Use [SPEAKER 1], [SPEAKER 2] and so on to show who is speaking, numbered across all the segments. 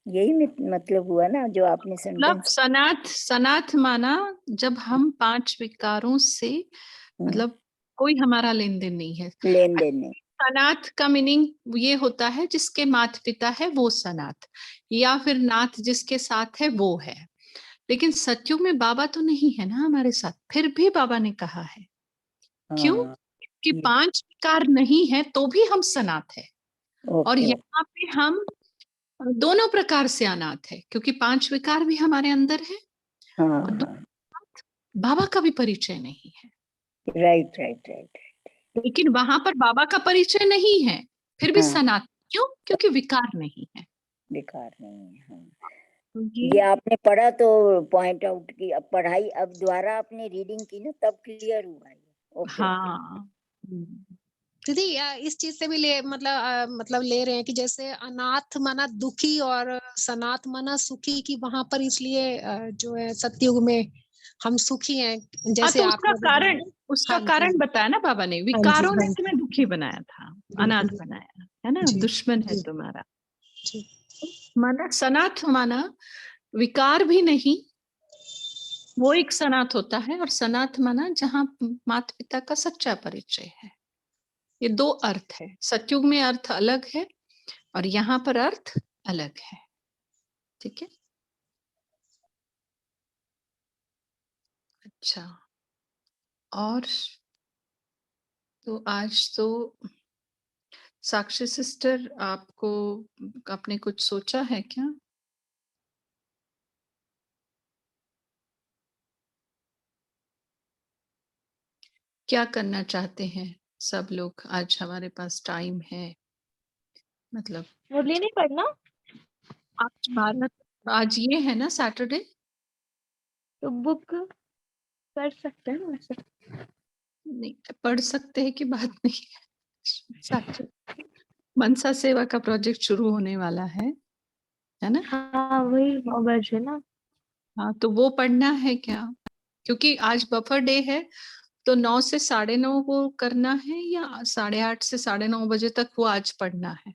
[SPEAKER 1] यही मतलब हुआ ना जो आपने
[SPEAKER 2] मतलब
[SPEAKER 1] सेंटेंस।
[SPEAKER 2] सनाथ माना जब हम 5 विकारों से मतलब कोई हमारा लेन देन नहीं है।
[SPEAKER 1] लेन देन नहीं।
[SPEAKER 2] सनाथ का मीनिंग ये होता है जिसके माता पिता है वो सनाथ, या फिर नाथ जिसके साथ है वो है। लेकिन सतयुग में बाबा तो नहीं है ना हमारे साथ, फिर भी बाबा ने कहा है। क्यों?
[SPEAKER 1] हाँ
[SPEAKER 2] कि 5 विकार नहीं है तो भी हम सनाथ है। और
[SPEAKER 1] ओके।
[SPEAKER 2] यहाँ पे हम दोनों प्रकार से अनाथ है, क्योंकि 5 विकार भी हमारे अंदर है
[SPEAKER 1] हाँ
[SPEAKER 2] और
[SPEAKER 1] हाँ
[SPEAKER 2] बाबा का भी परिचय नहीं है।
[SPEAKER 1] Right right right.
[SPEAKER 2] लेकिन वहां पर बाबा का परिचय नहीं है, फिर भी
[SPEAKER 1] हाँ
[SPEAKER 2] सनातन। क्यों? क्योंकि विकार नहीं है।
[SPEAKER 1] बेकार नहीं है हाँ।
[SPEAKER 2] तो
[SPEAKER 1] ये
[SPEAKER 2] ये
[SPEAKER 1] आपने पढ़ा तो पॉइंट आउट की, अब पढ़ाई अब दोबारा आपने रीडिंग की ना तब क्लियर हुआ ये। Okay okay.
[SPEAKER 2] हाँ।
[SPEAKER 3] दीदी इस चीज से भी ले मतलब ले रहे हैं कि जैसे अनाथ मना दुखी और सनाथ मना सुखी, की वहां पर इसलिए जो है सतयुग में हम सुखी हैं,
[SPEAKER 2] हाँ,
[SPEAKER 3] जैसे
[SPEAKER 2] तो उसका
[SPEAKER 3] आपने भी
[SPEAKER 2] कारण
[SPEAKER 3] बताया।
[SPEAKER 2] उसका
[SPEAKER 3] हाँ जी,
[SPEAKER 2] कारण बताया ना बाबा ने,
[SPEAKER 3] हाँ जी,
[SPEAKER 2] विकारों ने
[SPEAKER 3] हाँ जी,
[SPEAKER 2] तुम्हें दुखी बनाया था, अनाथ
[SPEAKER 3] बिल्कुल
[SPEAKER 2] बनाया है ना,
[SPEAKER 3] जी
[SPEAKER 2] दुश्मन है
[SPEAKER 3] जी
[SPEAKER 2] तुम्हारा।
[SPEAKER 3] जी।
[SPEAKER 2] माना सनाथ माना विकार भी नहीं, वो एक सनाथ होता है। और सनाथ माना जहाँ माता पिता का सच्चा परिचय है। ये दो अर्थ है, सतयुग में अर्थ अलग है और यहाँ पर अर्थ अलग है। ठीक है। अच्छा, और तो आज तो साक्षी सिस्टर आपको आपने कुछ सोचा है क्या? क्या करना चाहते हैं सब लोग? आज हमारे पास टाइम है, मतलब
[SPEAKER 4] मुरली नहीं पढ़ना
[SPEAKER 2] आज भारत, आज ये है ना सैटरडे,
[SPEAKER 4] तो बुक कर सकते हैं वैसे।
[SPEAKER 2] नहीं पढ़ सकते हैं कि बात नहीं है। सैटरडे मनसा सेवा का प्रोजेक्ट शुरू होने वाला है ना?
[SPEAKER 4] हाँ वही 9 बजे ना।
[SPEAKER 2] हाँ, तो वो पढ़ना है क्या? क्योंकि आज बफर डे है, तो 9 से 9:30 को करना है या 8:30 से 9:30 तक वो आज पढ़ना है?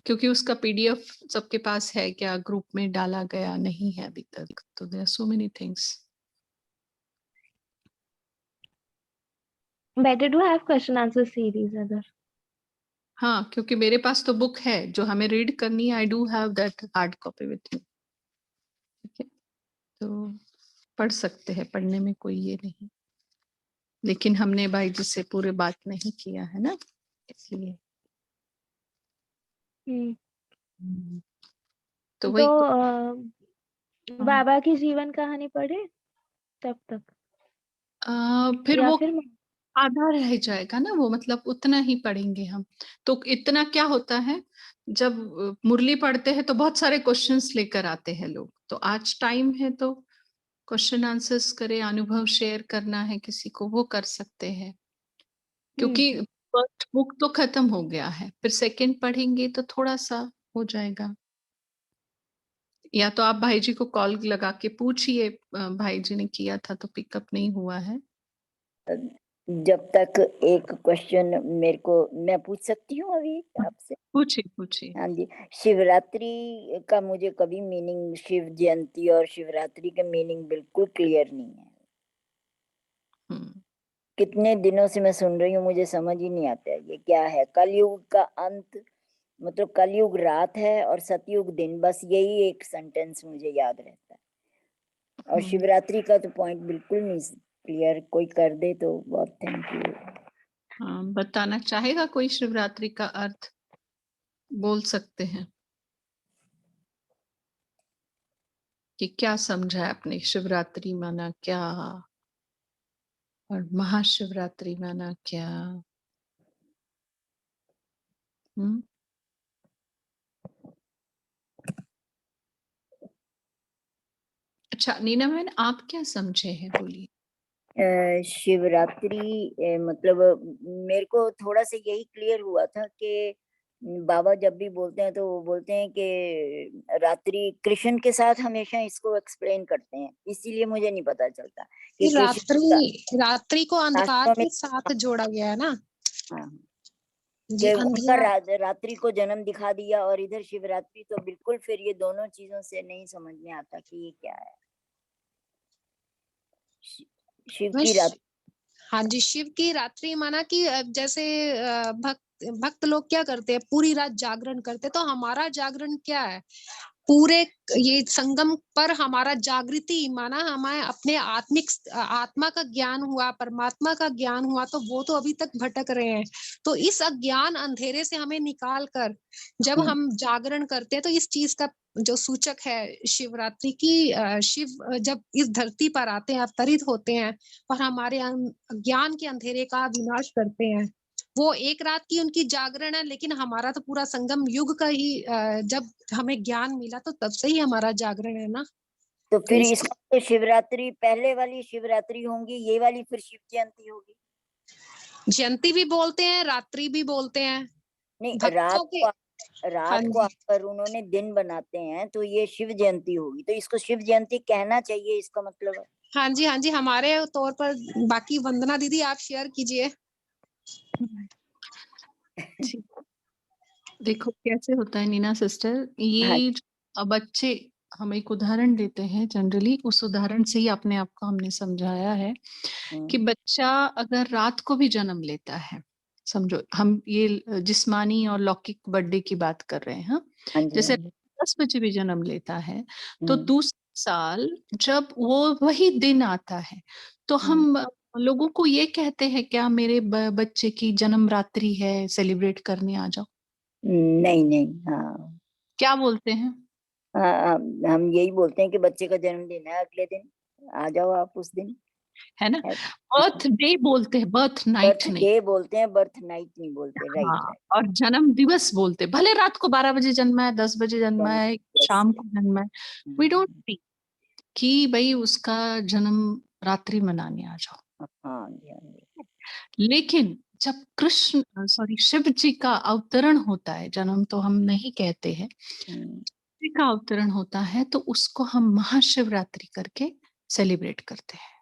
[SPEAKER 2] क्योंकि उसका पीडीएफ सबके पास है क्या? ग्रुप में डाला गया नहीं है अभी तक, तो there are so many things.
[SPEAKER 4] Better to have question answer series other.
[SPEAKER 2] हाँ, क्योंकि मेरे पास तो बुक है जो हमें रीड करनी है। I do have that hard copy with me. ठीक है, तो पढ़ सकते हैं, पढ़ने में कोई ये नहीं। लेकिन हमने भाई जी से पूरे बात नहीं किया है ना, इसलिए। तो वही
[SPEAKER 4] बाबा की जीवन कहानी पढ़े तब तक
[SPEAKER 2] फिर
[SPEAKER 4] या
[SPEAKER 2] वो
[SPEAKER 4] फिर
[SPEAKER 2] आधा रह जाएगा ना वो, मतलब उतना ही पढ़ेंगे हम। तो इतना क्या होता है, जब मुरली पढ़ते हैं तो बहुत सारे क्वेश्चंस लेकर आते हैं लोग। तो आज टाइम है तो क्वेश्चन आंसर्स करें, अनुभव शेयर करना है किसी को वो कर सकते हैं। क्योंकि फर्स्ट बुक तो खत्म हो गया है, फिर सेकंड पढ़ेंगे तो थोड़ा सा हो जाएगा। या तो आप भाई जी को कॉल लगा के पूछिए, भाई जी ने किया था तो पिकअप नहीं हुआ है।
[SPEAKER 1] जब तक एक क्वेश्चन मेरे को, मैं पूछ सकती हूँ अभी आपसे?
[SPEAKER 2] पूछिए पूछिए।
[SPEAKER 1] हाँ जी। शिवरात्रि का मुझे कभी मीनिंग, शिव जयंती और शिवरात्रि का मीनिंग बिल्कुल क्लियर नहीं है। कितने दिनों से मैं सुन रही हूँ, मुझे समझ ही नहीं आता है ये क्या है। कलयुग का अंत, मतलब कलयुग रात है और सतयुग दिन, बस यही एक सेंटेंस मुझे याद रहता है। और शिवरात्रि का तो पॉइंट बिल्कुल नहीं क्लियर, कोई कर दे तो बहुत थैंक यू।
[SPEAKER 2] हाँ, बताना चाहेगा कोई शिवरात्रि का अर्थ? बोल सकते हैं कि क्या समझा है आपने, शिवरात्रि माना क्या और महाशिवरात्रि माना क्या? हम्म। अच्छा नीना बहन, आप क्या समझे हैं, बोलिए।
[SPEAKER 1] शिवरात्रि मतलब मेरे को थोड़ा सा यही क्लियर हुआ था कि बाबा जब भी बोलते हैं तो वो बोलते हैं कि रात्रि कृष्ण के साथ हमेशा इसको एक्सप्लेन करते हैं, इसीलिए मुझे नहीं पता चलता कि कृष्ण
[SPEAKER 3] रात्रि को अंधकार
[SPEAKER 1] वास्तव में।
[SPEAKER 3] के साथ जोड़ा गया है ना।
[SPEAKER 1] हाँ
[SPEAKER 3] जी
[SPEAKER 1] कि उनका
[SPEAKER 3] अंधियारा
[SPEAKER 1] रात्रि को जन्म दिखा दिया और इधर शिवरात्रि, तो बिल्कुल फिर ये दोनों चीजों से नहीं समझ में आता कि ये क्या है। शिव
[SPEAKER 3] मैं
[SPEAKER 1] की रात्रि।
[SPEAKER 3] हाँ जी, शिव की रात्रि माना कि जैसे भक्त लोग क्या करते हैं, पूरी रात जागरण करते हैं, तो हमारा जागरण क्या है, पूरे ये संगम पर हमारा जागृति माना हमें अपने आत्मा का ज्ञान हुआ, परमात्मा का ज्ञान हुआ, तो वो तो अभी तक भटक रहे हैं। तो इस अज्ञान अंधेरे से हमें निकाल कर जब हम जागरण करते हैं, तो इस चीज का जो सूचक है शिवरात्रि की, शिव जब इस धरती पर आते हैं, अवतरित होते हैं और हमारे ज्ञान के अंधेरे का विनाश करते हैं। वो एक रात की उनकी जागरण है, लेकिन हमारा तो पूरा संगम युग का ही जब हमें ज्ञान मिला तो तब से ही हमारा जागरण है ना।
[SPEAKER 1] तो फिर इसका तो शिवरात्रि पहले वाली शिवरात्रि होंगी, ये वाली फिर शिव जयंती होगी।
[SPEAKER 3] जयंती भी बोलते हैं, रात्रि भी बोलते हैं।
[SPEAKER 1] नहीं,
[SPEAKER 3] भक्तों के हाँ
[SPEAKER 1] रात को
[SPEAKER 3] जी,
[SPEAKER 1] आकर उन्होंने दिन बनाते हैं, तो ये शिव जयंती होगी, तो इसको शिव जयंती कहना चाहिए, इसका मतलब है।
[SPEAKER 3] हाँ जी, हाँ जी, हमारे तौर पर। बाकी वंदना दीदी आप शेयर कीजिए।
[SPEAKER 2] ठीक। देखो कैसे होता है नीना सिस्टर,
[SPEAKER 1] हाँ
[SPEAKER 2] ये बच्चे, हम एक उदाहरण देते हैं जनरली, उस उदाहरण से ही अपने आप को हमने समझाया है कि बच्चा अगर रात को भी जन्म लेता है, समझो हम ये जिस्मानी और लौकिक बर्थडे की बात कर रहे हैं, हाँ?
[SPEAKER 1] हाँ जी,
[SPEAKER 2] जैसे
[SPEAKER 1] हाँ जी।
[SPEAKER 2] 10 बजे भी जन्म लेता है, तो दूसरे साल जब वो वही दिन आता है, तो हम लोगों को ये कहते हैं क्या मेरे बच्चे की जन्म रात्रि है, सेलिब्रेट करने आ जाओ?
[SPEAKER 1] नहीं नहीं, हाँ
[SPEAKER 2] क्या बोलते हैं?
[SPEAKER 1] हाँ, हम यही बोलते हैं कि बच्चे का जन्मदिन है अगले दिन, आ जाओ आप उस दिन।
[SPEAKER 2] है ना, बर्थ डे बोलते हैं, बर्थ नाइट
[SPEAKER 1] बर्थ
[SPEAKER 2] नहीं।
[SPEAKER 1] डे बोलते हैं, बर्थ नाइट नहीं बोलते। राइट
[SPEAKER 2] हाँ,
[SPEAKER 1] राइट।
[SPEAKER 2] और जन्म दिवस बोलते, भले रात को 12 बजे जन्मा है, 10 बजे जन्मा है, शाम को जन्मा है, वी डोंट थिंक कि भाई उसका जन्म रात्रि मनाने आ जाओ।
[SPEAKER 1] हाँ जी, हाँ जी।
[SPEAKER 2] लेकिन जब कृष्ण सॉरी शिव जी का अवतरण होता है, जन्म तो हम नहीं कहते हैं, शिव जी का अवतरण होता है, तो उसको हम महाशिवरात्रि करके सेलिब्रेट करते हैं,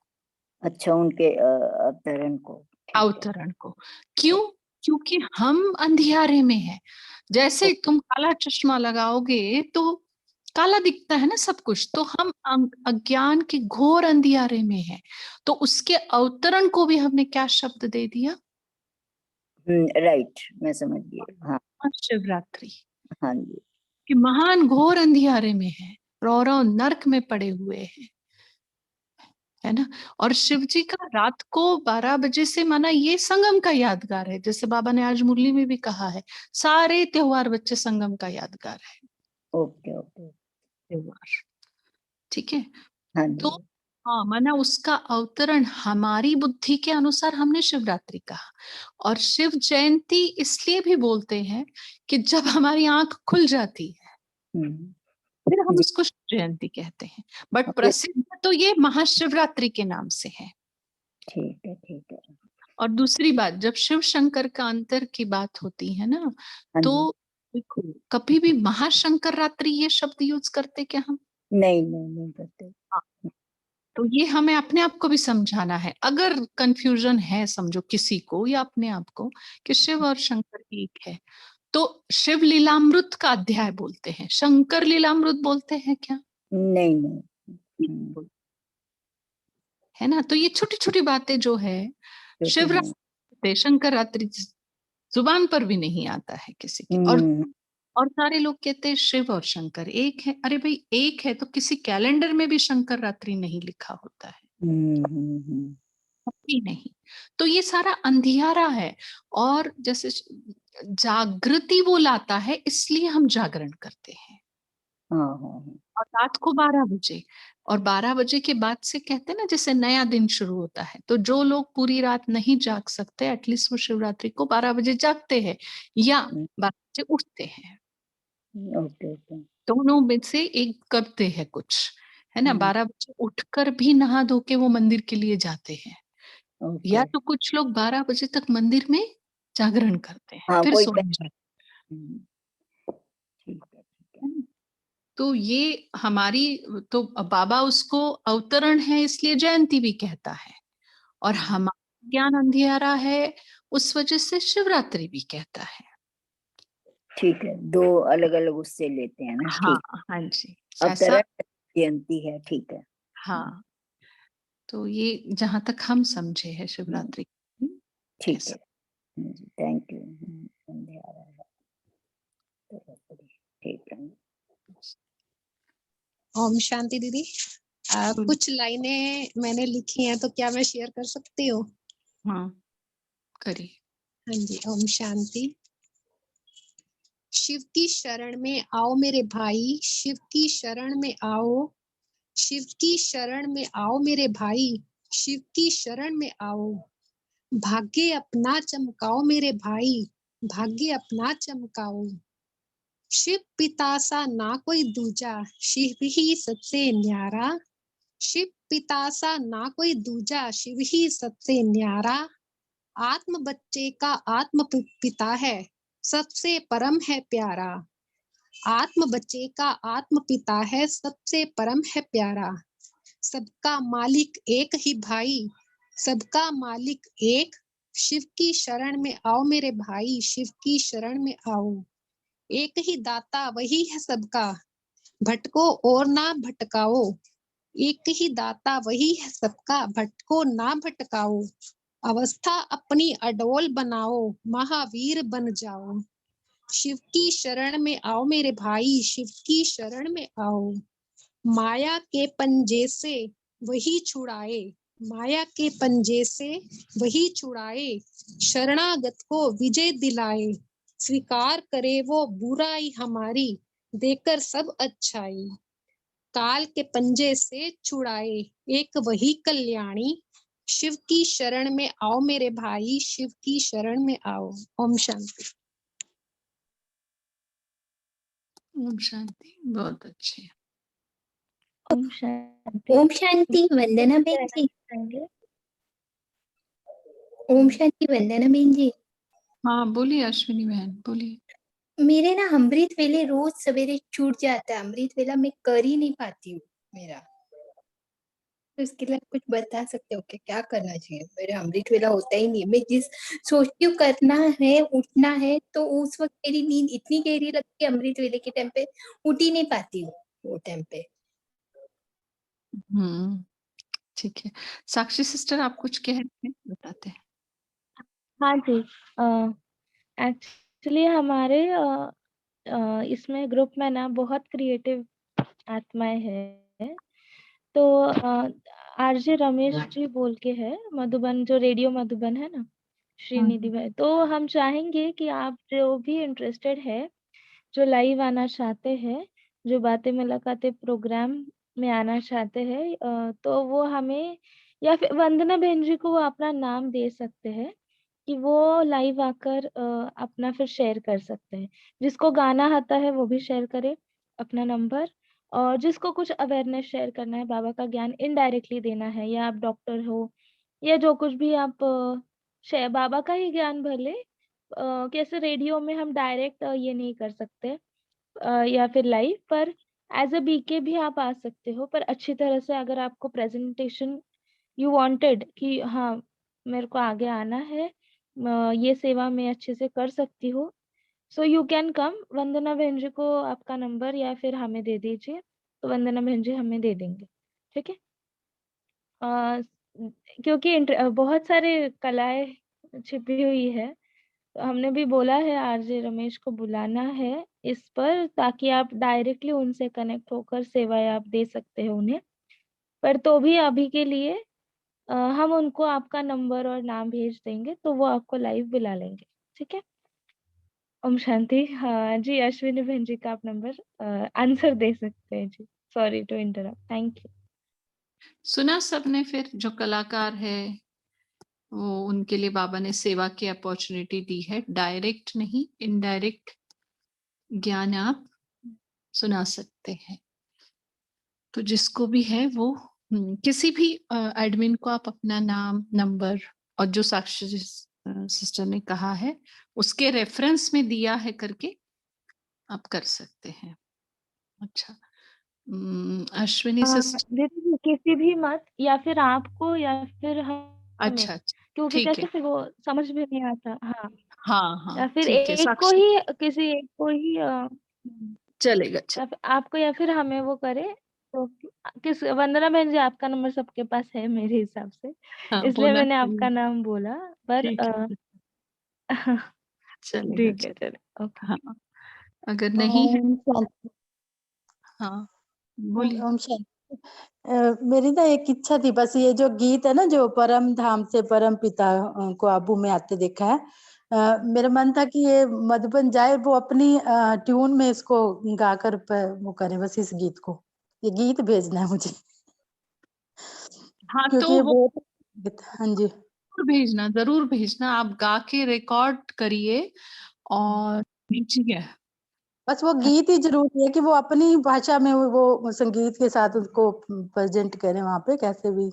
[SPEAKER 1] अच्छा, उनके अवतरण को। ठीक है।
[SPEAKER 2] अवतरण को। क्यों? क्योंकि हम अंधियारे में हैं। जैसे तुम काला चश्मा लगाओगे तो काला दिखता है ना सब कुछ, तो हम अज्ञान के घोर अंधियारे में हैं, तो उसके अवतरण को भी हमने क्या शब्द दे दिया?
[SPEAKER 1] राइट, मैं समझ गई। हाँ
[SPEAKER 2] शिवरात्रि।
[SPEAKER 1] हाँ जी।
[SPEAKER 2] कि महान घोर अंधियारे में है, रौरव नर्क में पड़े हुए हैं, है ना। और शिव जी का रात को 12 बजे से माना ये संगम का यादगार है, जैसे बाबा ने आज मुरली में भी कहा है, सारे त्योहार बच्चे संगम का यादगार है,
[SPEAKER 1] ओके ओके।
[SPEAKER 2] त्योहार। ठीक है,
[SPEAKER 1] हाँ
[SPEAKER 2] तो
[SPEAKER 1] जी।
[SPEAKER 2] हाँ माना उसका अवतरण हमारी बुद्धि के अनुसार हमने शिवरात्रि कहा, और शिव जयंती इसलिए भी बोलते हैं कि जब हमारी आंख खुल जाती है फिर हम
[SPEAKER 1] जी।
[SPEAKER 2] उसको शिव जयंती कहते हैं, बट
[SPEAKER 1] ओके,
[SPEAKER 2] प्रसिद्ध तो ये महाशिवरात्रि के नाम से है।
[SPEAKER 1] ठीक है ठीक है।
[SPEAKER 2] और दूसरी बात, जब शिव शंकर का अंतर की बात होती है ना,
[SPEAKER 1] हाँ
[SPEAKER 2] तो
[SPEAKER 1] जी।
[SPEAKER 2] देखो कभी भी महाशंकर रात्रि ये शब्द यूज करते क्या हम?
[SPEAKER 1] नहीं नहीं नहीं करते।
[SPEAKER 2] हाँ, तो ये हमें अपने आप को भी समझाना है, अगर कंफ्यूजन है समझो किसी को या अपने आप को कि शिव और शंकर एक है, तो शिव लीलामृत का अध्याय बोलते हैं, शंकर लीलामृत बोलते हैं क्या?
[SPEAKER 1] नहीं नहीं।
[SPEAKER 2] है ना, तो ये छोटी छोटी बातें जो है,
[SPEAKER 1] छोटे हैं।
[SPEAKER 2] शिवरात्रि शंकर रात्रि जुबान पर भी नहीं आता है किसी के,
[SPEAKER 1] हम्म
[SPEAKER 2] और सारे लोग कहते हैं शिव और शंकर एक है, अरे भाई एक है तो किसी कैलेंडर में भी शंकर रात्रि नहीं लिखा होता है,
[SPEAKER 1] हम्म।
[SPEAKER 2] ही नहीं। तो ये सारा अंधियारा है, और जैसे जागृति वो लाता है, इसलिए हम जागरण करते हैं,
[SPEAKER 1] हाँ हाँ हाँ।
[SPEAKER 2] और रात को 12 बजे, और 12 बजे के बाद से कहते हैं ना जैसे नया दिन शुरू होता है, तो जो लोग पूरी रात नहीं जाग सकते एटलीस्ट वो शिवरात्रि को 12 बजे जागते हैं या 12 बजे उठते हैं,
[SPEAKER 1] ओके ओके।
[SPEAKER 2] दोनों में से एक करते हैं कुछ, है ना।
[SPEAKER 1] हम्म,
[SPEAKER 2] 12 बजे उठकर भी नहा धो के वो मंदिर के लिए जाते हैं, या
[SPEAKER 1] ओके।
[SPEAKER 2] तो कुछ लोग 12 बजे तक मंदिर में जागरण करते हैं
[SPEAKER 1] हाँ,
[SPEAKER 2] फिर
[SPEAKER 1] कोई
[SPEAKER 2] सोने जाते
[SPEAKER 1] हम्म, ठीक है ठीक है।
[SPEAKER 2] हैं। तो ये हमारी, तो बाबा उसको अवतरण है इसलिए जयंती भी कहता है, और
[SPEAKER 1] हम्म,
[SPEAKER 2] हमारा ज्ञान अंधियारा है, उस वजह से शिवरात्रि भी कहता है।
[SPEAKER 1] ठीक है, 2 अलग-अलग उससे लेते हैं ना,
[SPEAKER 2] हाँ,
[SPEAKER 1] ठीक।
[SPEAKER 2] हाँ जी,
[SPEAKER 1] अब
[SPEAKER 2] ऐसा
[SPEAKER 1] तरह जयंती है, ठीक है।
[SPEAKER 2] हाँ, तो ये जहाँ तक हम समझे है
[SPEAKER 1] हुँ,
[SPEAKER 2] शिवरात्रि
[SPEAKER 1] ठीक
[SPEAKER 2] ऐसा।
[SPEAKER 1] है। जी, थैंक यू। संध्या आ रहा है, ठीक है।
[SPEAKER 3] ओम शांति दीदी।
[SPEAKER 2] बोलिए।
[SPEAKER 3] कुछ लाइनें मैंने लिखी हैं तो क्या मैं शेयर कर सकती हूँ?
[SPEAKER 2] हाँ, करिए।
[SPEAKER 3] हाँ जी, ओम शांति। शिव की शरण में आओ मेरे भाई, शिव की शरण में आओ, शिव की शरण में आओ मेरे भाई, शिव की शरण में आओ। भाग्य अपना चमकाओ मेरे भाई, भाग्य अपना चमकाओ। शिव पिता सा ना कोई दूजा, शिव ही सबसे न्यारा। शिव पिता सा ना कोई दूजा, शिव ही सबसे न्यारा। आत्म बच्चे का आत्म पिता है, सबसे परम है प्यारा। आत्म बच्चे का आत्म पिता है, सबसे परम है प्यारा। सबका मालिक एक ही भाई, सबका मालिक एक। शिव की शरण में आओ मेरे भाई, शिव की शरण में आओ। एक ही दाता वही है सबका, भटको और ना भटकाओ। एक ही दाता वही है सबका, भटको ना भटकाओ। अवस्था अपनी अडोल बनाओ, महावीर बन जाओ। शिव की शरण में आओ मेरे भाई, शिव की शरण में आओ। माया के पंजे से वही छुड़ाए, माया के पंजे से वही छुड़ाए। शरणागत को विजय दिलाए, स्वीकार करे वो बुराई हमारी, देकर सब अच्छाई। काल के पंजे से छुड़ाए एक वही कल्याणी। शिव की शरण में आओ मेरे भाई, शिव की शरण में आओ। ओम शांति।
[SPEAKER 2] ओम शांति, बहुत अच्छे।
[SPEAKER 4] ओम शांति।
[SPEAKER 5] ओम शांति वंदना बेन जी। ओम शांति वंदना बेन जी।
[SPEAKER 2] हाँ, बोलिए अश्विनी बहन, बोलिए।
[SPEAKER 5] मेरे ना अमृत वेले रोज सवेरे छूट जाता है, अमृत वेला मैं कर ही नहीं पाती हूँ मेरा, तो इसके लिए कुछ बता सकते हो क्या, क्या करना चाहिए? मेरा अमृत वेला होता ही नहीं, मैं जिस सोचती हूँ करना है उठना है तो उस वक्त मेरी नींद इतनी गहरी लगती है, अमृत वेले के टाइम पे उठ ही नहीं पाती हूँ वो टाइम पे।
[SPEAKER 2] ठीक है। साक्षी सिस्टर, आप कुछ कह रहे हैं, बताते हैं।
[SPEAKER 4] हाँ जी, एक्चुअली हमारे इसमें ग्रुप में ना बहुत क्रिएटिव आत्माएं हैं। तो आरजे रमेश जी बोल के है मधुबन, जो रेडियो मधुबन है ना, श्रीनिधि भाई। तो हम चाहेंगे कि आप जो भी इंटरेस्टेड है, जो लाइव आना चाहते हैं, जो बातें मुलाकातें प्रोग्राम में आना चाहते हैं, तो वो हमें या फिर वंदना बहन जी को वो अपना नाम दे सकते हैं कि वो लाइव आकर अपना फिर शेयर कर सकते हैं। जिसको गाना आता है वो भी शेयर करे अपना नंबर, और जिसको कुछ अवेयरनेस शेयर करना है, बाबा का ज्ञान इनडायरेक्टली देना है, या आप डॉक्टर हो या जो कुछ भी आप शेयर, बाबा का ही ज्ञान भले कैसे रेडियो में हम डायरेक्ट ये नहीं कर सकते या फिर लाइव, पर एज अ बीके भी आप आ सकते हो। पर अच्छी तरह से अगर आपको प्रेजेंटेशन यू वांटेड कि हाँ मेरे को आगे आना है, ये सेवा मैं अच्छे से कर सकती हूँ, सो यू कैन कम। वंदना बहन जी को आपका नंबर या फिर हमें दे दीजिए, तो वंदना बहन जी हमें दे देंगे, ठीक है। क्योंकि बहुत सारे कलाएं छिपी हुई है, तो हमने भी बोला है आरजे रमेश को बुलाना है इस पर, ताकि आप डायरेक्टली उनसे कनेक्ट होकर सेवाएं आप दे सकते हो उन्हें। पर तो भी अभी के लिए हम उनको आपका नंबर और नाम भेज देंगे, तो वो आपको लाइव बुला लेंगे, ठीक है। ओम शांति। हाँ जी, अश्विनी बहन जी का आप नंबर आंसर दे सकते हैं जी। Sorry to interrupt, thank you.
[SPEAKER 2] सुना सबने, फिर जो कलाकार है वो उनके लिए बाबा ने सेवा की अपॉर्चुनिटी दी है, डायरेक्ट नहीं इनडायरेक्ट ज्ञान आप सुना सकते हैं। तो जिसको भी है वो किसी भी एडमिन को आप अपना नाम, नंबर और जो साक्षी सिस्टर ने कहा है उसके रेफरेंस में दिया है करके आप कर सकते हैं। अच्छा, अश्विनी सिस्टर।
[SPEAKER 4] दीदी किसी भी मत, या फिर आपको या फिर हमें,
[SPEAKER 2] अच्छा,
[SPEAKER 4] क्योंकि
[SPEAKER 2] ठीक है।
[SPEAKER 4] कैसे फिर वो समझ में नहीं आता। हाँ,
[SPEAKER 2] हाँ,
[SPEAKER 4] या फिर
[SPEAKER 2] ठीक है,
[SPEAKER 4] एक को
[SPEAKER 2] साक्षी
[SPEAKER 4] ही किसी एक को ही
[SPEAKER 2] चलेगा।
[SPEAKER 4] या फिर आपको या फिर हमें वो करे तो किस वंदना बहन जी, आपका नंबर सबके पास है मेरे हिसाब से,
[SPEAKER 2] हाँ,
[SPEAKER 4] इसलिए
[SPEAKER 2] होना
[SPEAKER 4] मैंने
[SPEAKER 2] चाहिए।
[SPEAKER 4] आपका नाम बोला। पर
[SPEAKER 2] ठीक है, चलेगा,
[SPEAKER 4] ठीक है, चले, ओके।
[SPEAKER 2] हाँ, अगर नहीं है
[SPEAKER 6] ओम शांति।
[SPEAKER 2] हाँ, बोलिए।
[SPEAKER 6] ओम शांति। मेरी ना एक इच्छा थी, बस ये जो गीत है ना, जो परम धाम से परम पिता को आबू में आते देखा है, मेरा मन था कि ये मधुबन जाए, वो अपनी ट्यून में इसको गाकर वो करे, बस इस गीत को, ये गीत भेजना है मुझे,
[SPEAKER 2] हाँ,
[SPEAKER 6] क्योंकि
[SPEAKER 2] तो
[SPEAKER 6] ये
[SPEAKER 2] वो
[SPEAKER 6] बहुत गीत। हाँ जी,
[SPEAKER 2] जरूर भेजना, आप गा के रिकॉर्ड करिए और भेजिए।
[SPEAKER 6] बस वो गीत ही जरूरी है कि वो अपनी भाषा में वो संगीत के साथ उसको प्रेजेंट करें वहां पे, कैसे भी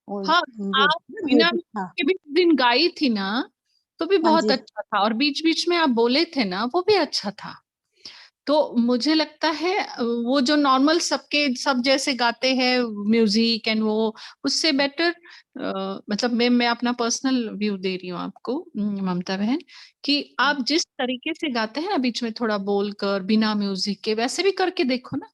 [SPEAKER 2] हाँ,
[SPEAKER 6] वो
[SPEAKER 2] आप बिना
[SPEAKER 6] हाँ
[SPEAKER 2] के भी उस दिन गाई थी ना, तो भी
[SPEAKER 6] हाँ
[SPEAKER 2] बहुत
[SPEAKER 6] जी,
[SPEAKER 2] अच्छा था, और बीच बीच में आप बोले थे ना, वो भी अच्छा था। तो मुझे लगता है वो जो नॉर्मल सबके सब जैसे गाते हैं म्यूजिक एंड वो, उससे बेटर, मतलब मैं अपना पर्सनल व्यू दे रही हूँ आपको, ममता बहन, कि आप जिस तरीके से गाते हैं ना, बीच में थोड़ा बोल कर बिना म्यूजिक के, वैसे भी करके देखो ना।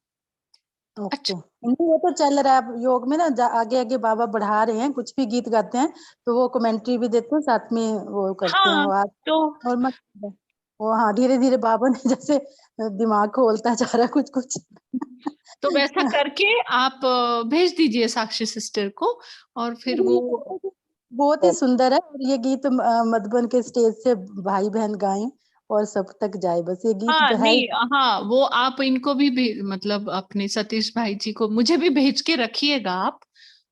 [SPEAKER 6] ओके।
[SPEAKER 2] अच्छा,
[SPEAKER 6] नहीं, वो तो चल रहा है अब योग में ना, आगे आगे बाबा बढ़ा रहे हैं, कुछ भी गीत गाते हैं तो वो कमेंट्री भी देते हैं, साथ में वो करते हैं
[SPEAKER 2] हाँ,
[SPEAKER 6] वो आज।
[SPEAKER 2] तो
[SPEAKER 6] और मत वो, हाँ, धीरे धीरे बाबा ने जैसे दिमाग खोलता जा रहा है कुछ कुछ।
[SPEAKER 2] तो वैसा करके आप भेज दीजिए साक्षी सिस्टर को, और फिर वो
[SPEAKER 6] बहुत ही सुंदर है, और ये गीत मधुबन के स्टेज से भाई बहन गाएं और सब तक जाए, बस ये गीत
[SPEAKER 2] हाँ,
[SPEAKER 6] तो है ही।
[SPEAKER 2] नहीं, हाँ, वो आप इनको भी मतलब अपने सतीश भाई जी को मुझे भी भेज के रखिएगा आप,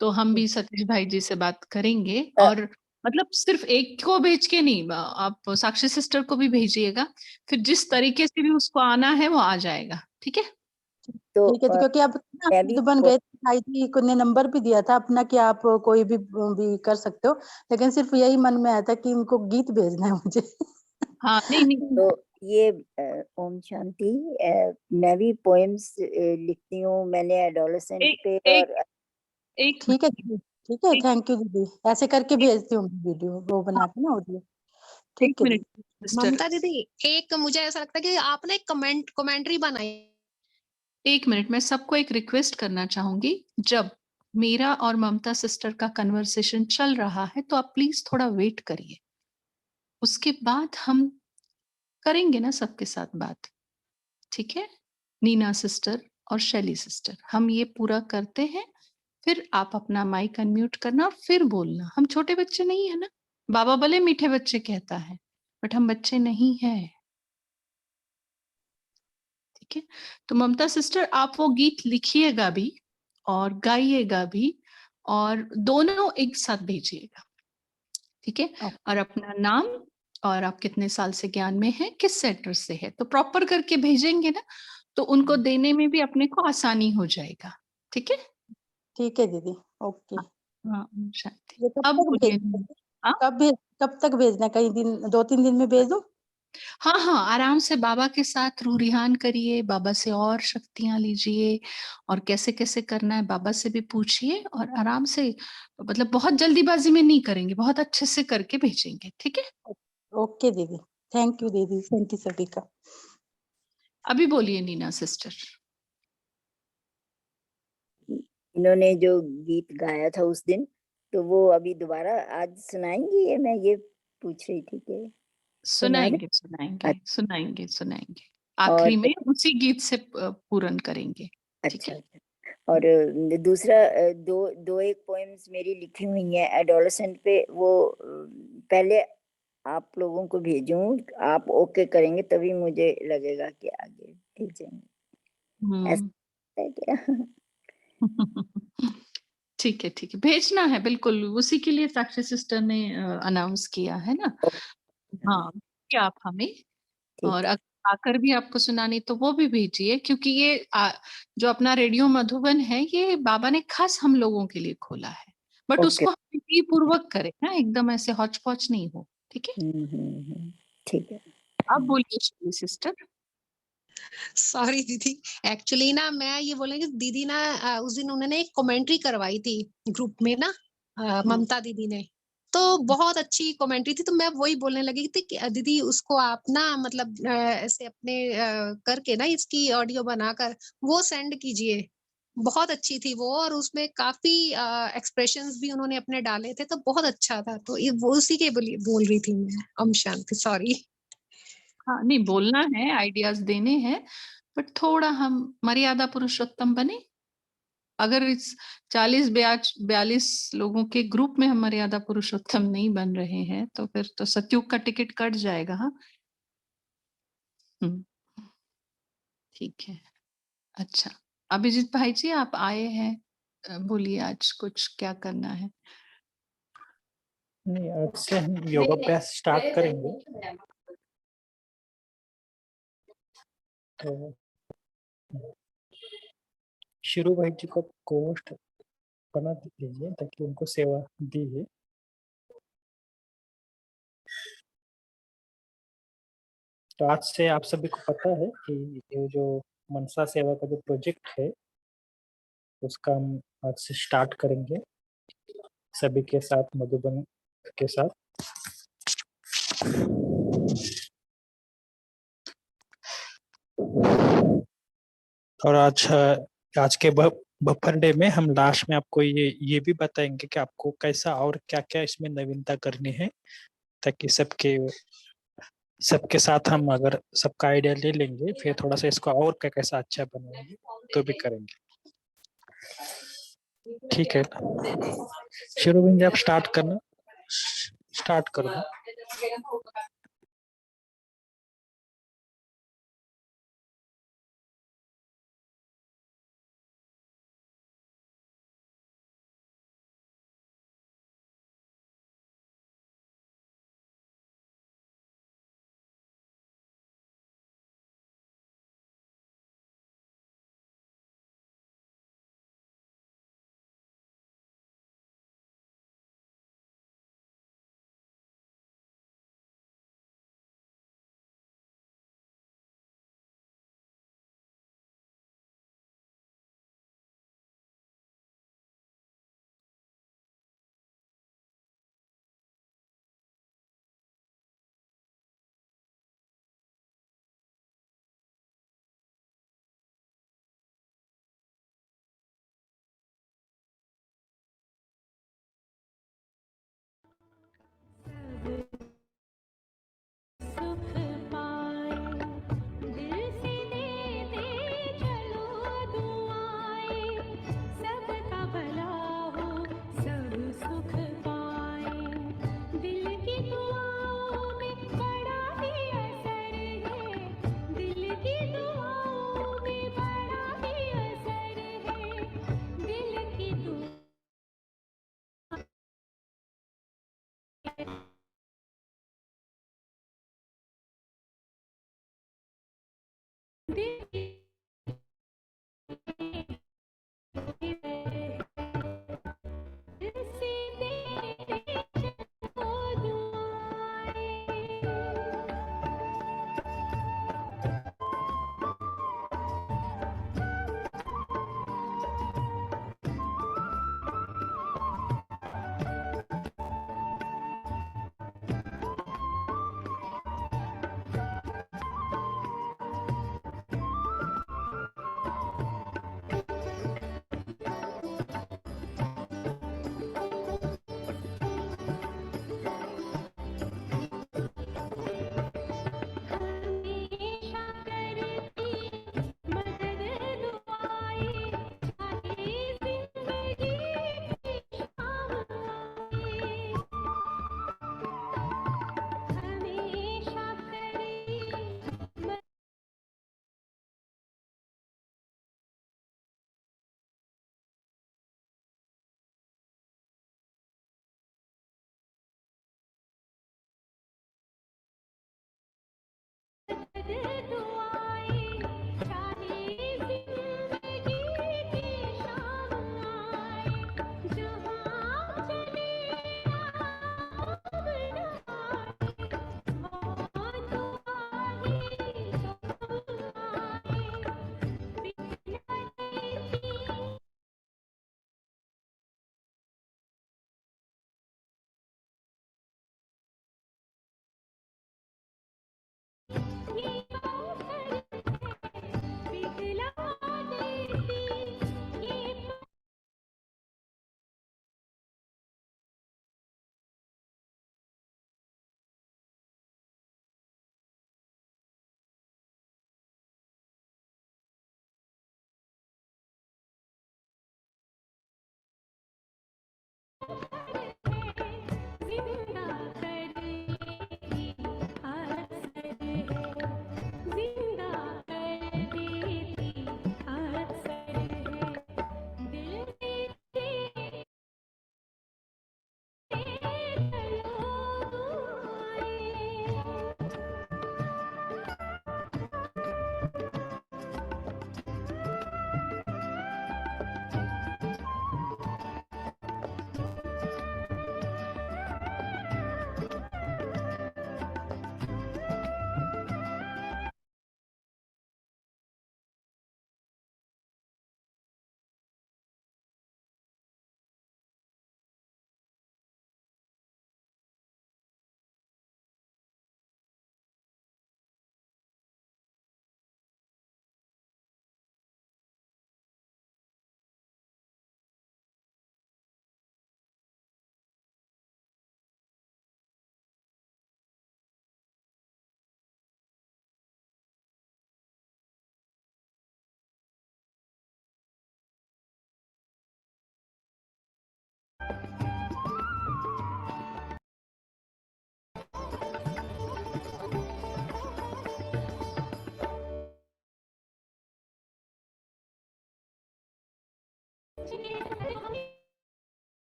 [SPEAKER 2] तो हम भी सतीश भाई जी से बात करेंगे। और मतलब सिर्फ एक को भेज के नहीं, आप साक्षी सिस्टर को भी भेजिएगा, फिर जिस तरीके से भी उसको आना है वो आ जाएगा, ठीक है।
[SPEAKER 1] तो
[SPEAKER 6] ठीक है, तो क्योंकि अब ना
[SPEAKER 1] मैं भी
[SPEAKER 6] मधुबन गए थे, भाई जी को ने नंबर भी दिया था अपना कि आप कोई भी कर सकते हो, लेकिन सिर्फ यही मन में आया था कि इनको गीत भेजना है मुझे।
[SPEAKER 2] हाँ, नहीं नहीं,
[SPEAKER 1] तो ये ओम शांति, मैं भी पोएम्स लिखती हूँ, मैंने एडोलेसेंट
[SPEAKER 2] एक
[SPEAKER 1] पे
[SPEAKER 2] एक
[SPEAKER 1] और
[SPEAKER 2] एक
[SPEAKER 6] ठीक है दीदी, ठीक है,
[SPEAKER 2] एक,
[SPEAKER 6] थैंक यू दीदी, ऐसे करके भेजती हूँ वीडियो वो बना के ना, ऑडियो।
[SPEAKER 2] एक
[SPEAKER 6] ठीक है
[SPEAKER 2] मिनट
[SPEAKER 6] दीदी।
[SPEAKER 2] सिस्टर,
[SPEAKER 3] ममता दीदी, एक मुझे ऐसा लगता है कि आपने एक कमेंट्री बनाई।
[SPEAKER 2] एक मिनट, मैं सबको एक रिक्वेस्ट करना चाहूंगी, जब मेरा और ममता सिस्टर का कन्वर्सेशन चल रहा है तो आप प्लीज थोड़ा वेट करिए, उसके बाद हम करेंगे ना सबके साथ बात, ठीक है। नीना सिस्टर और शैली सिस्टर, हम ये पूरा करते हैं, फिर आप अपना माइक अनम्यूट करना और फिर बोलना। हम छोटे बच्चे नहीं है ना, बाबा भले मीठे बच्चे कहता है, बट हम बच्चे नहीं हैं, ठीक है। तो ममता सिस्टर, आप वो गीत लिखिएगा भी और गाइएगा भी, और दोनों एक साथ भेजिएगा, ठीक है। और अपना नाम, और आप कितने साल से ज्ञान में हैं, किस एड्रेस से है, तो प्रॉपर करके भेजेंगे ना, तो उनको देने में भी अपने को आसानी हो जाएगा, ठीक है।
[SPEAKER 6] ठीक है दीदी, ओके।
[SPEAKER 2] हाँ, शांति।
[SPEAKER 6] ये कब
[SPEAKER 2] अब
[SPEAKER 6] तक
[SPEAKER 2] बोलिए।
[SPEAKER 6] भेजना?
[SPEAKER 2] हाँ,
[SPEAKER 6] कब तक भेजना? कई दिन, 2-3 दिन में भेज दूं?
[SPEAKER 2] हाँ, हाँ, आराम से बाबा के साथ रूह-रिहान करिए, बाबा से और शक्तियां लीजिए, और कैसे कैसे करना है बाबा से भी पूछिए, और आराम से, मतलब बहुत जल्दीबाजी में नहीं करेंगे, बहुत अच्छे से करके भेजेंगे, ठीक है।
[SPEAKER 6] ओके दीदी, थैंक यू दीदी, थैंक यू सभी का।
[SPEAKER 2] अभी बोलिए नीना सिस्टर।
[SPEAKER 1] इन्होंने जो गीत गाया था उस दिन, तो वो अभी दोबारा आज सुनाएंगी? ये मैं ये पूछ रही थी कि सुना दे।
[SPEAKER 2] सुनाएंगे, सुनाएंगे, सुनाएंगे, सुनाएंगे,
[SPEAKER 1] और
[SPEAKER 2] आखिरी में उसी गीत से पूर्ण करेंगे, ठीक
[SPEAKER 1] अच्छा,
[SPEAKER 2] है।
[SPEAKER 1] अच्छा। और दूसरा, दो एक पोएम्स मेरी लिखी हुई हैं एडोलेसेंट पे, वो पहले आप लोगों को भेजूं, आप ओके करेंगे तभी मुझे लगेगा कि आगे भेजेंगे,
[SPEAKER 2] हम्म
[SPEAKER 1] ऐसा है क्या?
[SPEAKER 2] ठीक है, ठीक है, भेजना है बिल्कुल, उसी के लिए साक्षी सिस्टर ने अनाउंस किया है ना। हाँ, क्या आप हमें,
[SPEAKER 1] ठीक
[SPEAKER 2] और आकर भी आपको सुनानी तो वो भी भेजिए, क्योंकि ये जो अपना रेडियो मधुबन है, ये बाबा ने खास हम लोगों के लिए खोला है, बट
[SPEAKER 1] ओके।
[SPEAKER 2] उसको हम पूर्वक करें ना, एकदम ऐसे हौच पौच नहीं हो, ठीक है।
[SPEAKER 1] ठीक है।
[SPEAKER 2] आप बोलिए शैली सिस्टर।
[SPEAKER 3] सॉरी दीदी, एक्चुअली ना मैं ये बोलेंगे, दीदी ना उस दिन उन्होंने एक कमेंट्री करवाई थी ग्रुप में ना, ममता दीदी ने, तो बहुत अच्छी कमेंट्री थी। तो मैं वही बोलने लगी थी कि दीदी उसको आप ना मतलब ऐसे अपने करके ना इसकी ऑडियो बनाकर वो सेंड कीजिए। बहुत अच्छी थी वो, और उसमें काफी एक्सप्रेशंस भी उन्होंने अपने डाले थे, तो बहुत अच्छा था। तो ये वो उसी के बोल रही थी मैं। शांति, सॉरी।
[SPEAKER 2] हाँ, नहीं बोलना है, आइडियाज देने हैं, बट थोड़ा हम मर्यादा पुरुषोत्तम बने। अगर इस 40-42 लोगों के ग्रुप में हम मर्यादा पुरुषोत्तम नहीं बन रहे हैं तो फिर तो सतयुग का टिकट कट जाएगा। हाँ, ठीक है। अच्छा, अभिजीत भाई जी आप आए हैं, बोलिए आज कुछ क्या करना है?
[SPEAKER 7] नहीं, आज से हम योगाभ्यास स्टार्ट करेंगे। तो शिरू भाई जी को कोस्ट बना दीजिए ताकि उनको सेवा दीजिए। तो आज से आप सभी को पता है कि ये जो मनसा सेवा का जो प्रोजेक्ट है उसका हम आज से स्टार्ट करेंगे सभी के साथ, मधुबन के साथ। और आज के बफर डे में हम लास्ट में आपको ये भी बताएंगे कि आपको कैसा और क्या क्या इसमें नवीनता करनी है, ताकि सबके साथ हम अगर सबका आइडिया ले लेंगे फिर थोड़ा सा इसको और क्या कैसा अच्छा बनाएंगे तो भी करेंगे। ठीक है, शुरू में आप स्टार्ट कर दो।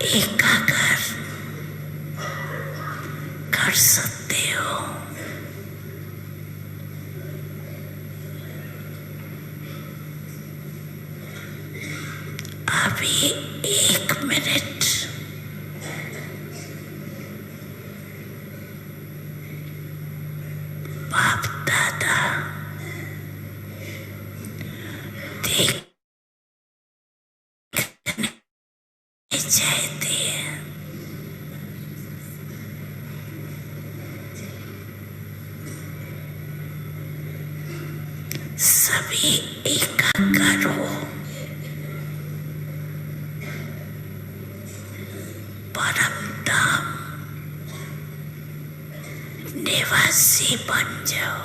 [SPEAKER 1] एकाग्र कर सकते हो। अभी 1 मिनट बाप दादा देखने चाहते हैं। सभी एकाग्र हो, परम धाम निवासी बन जाओ।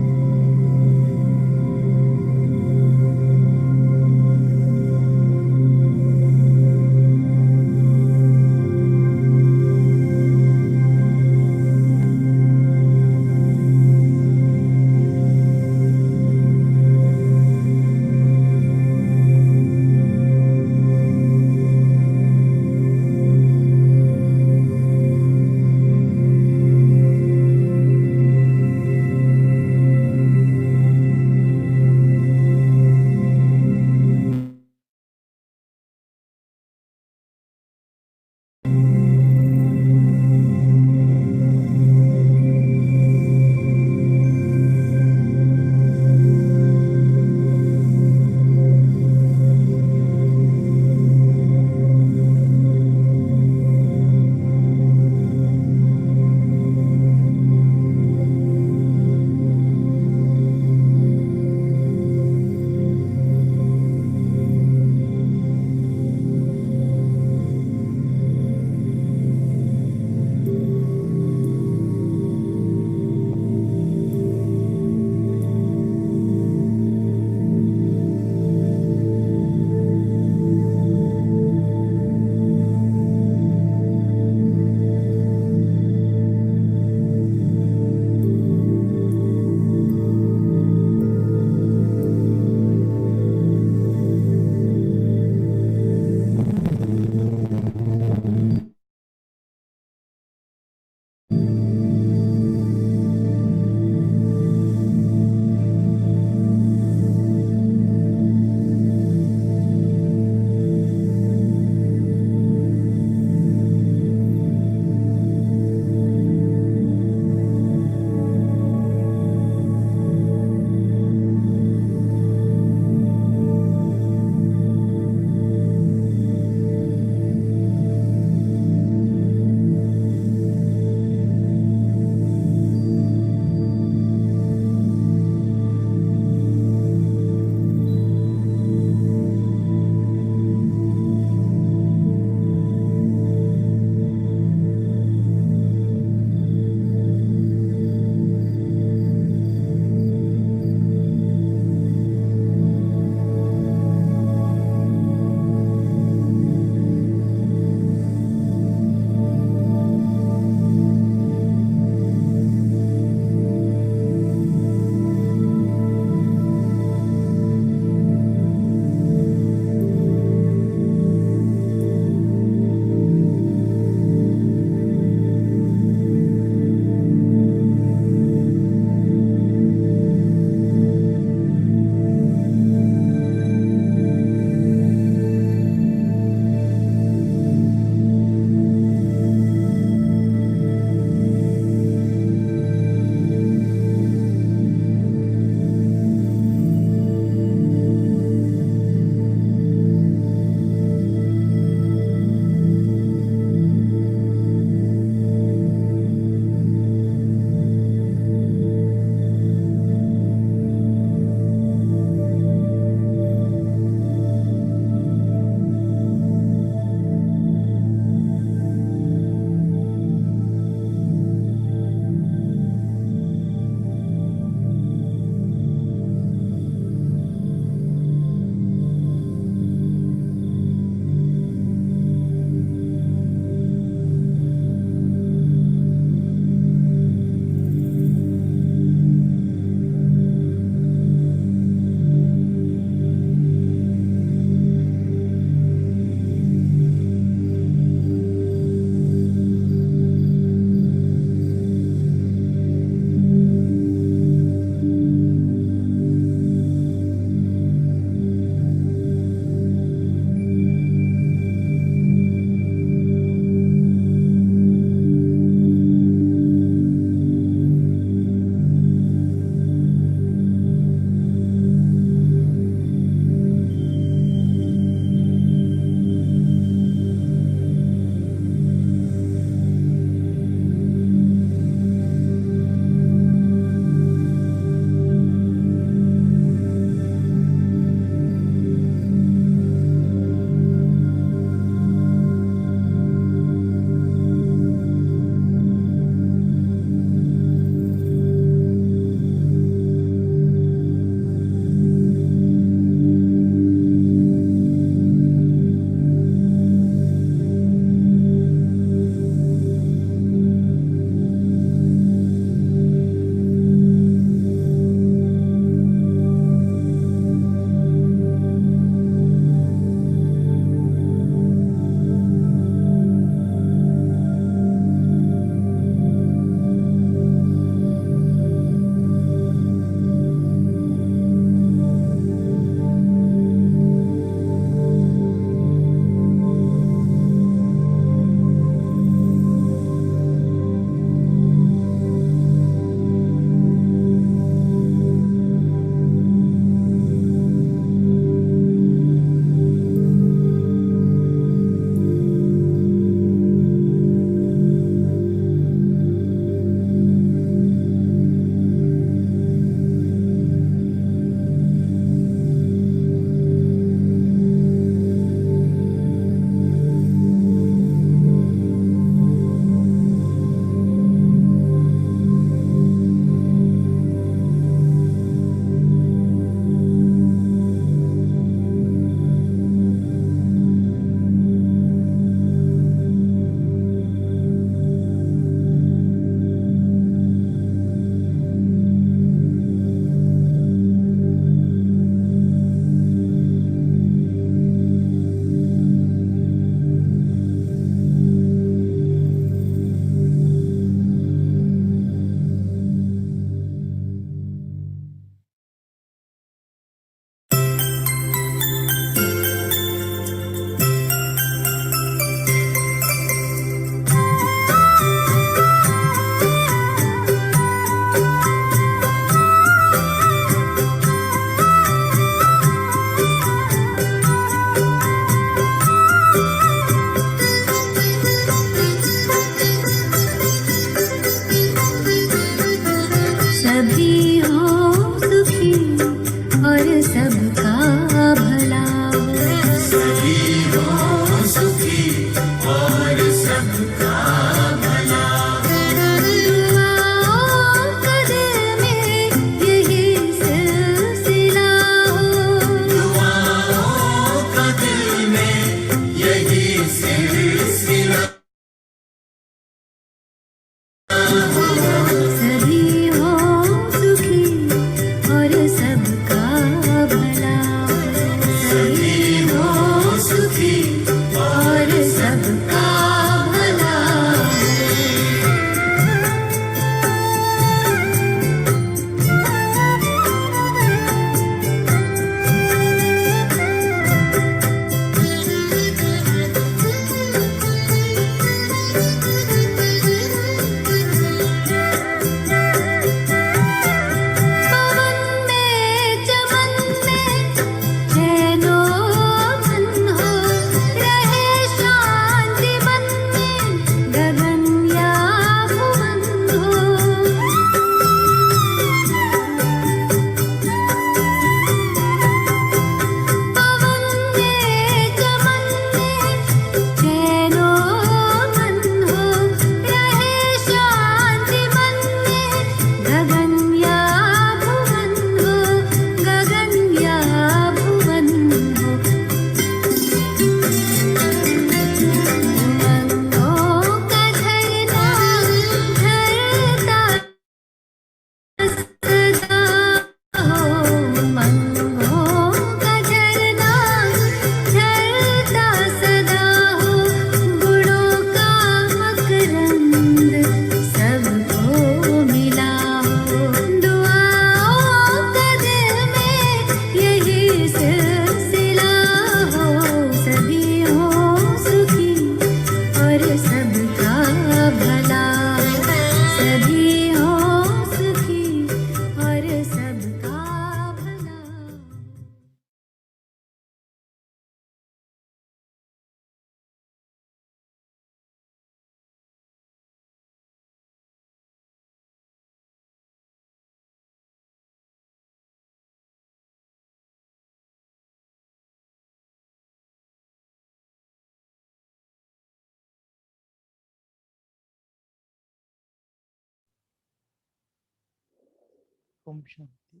[SPEAKER 7] ओम शांति।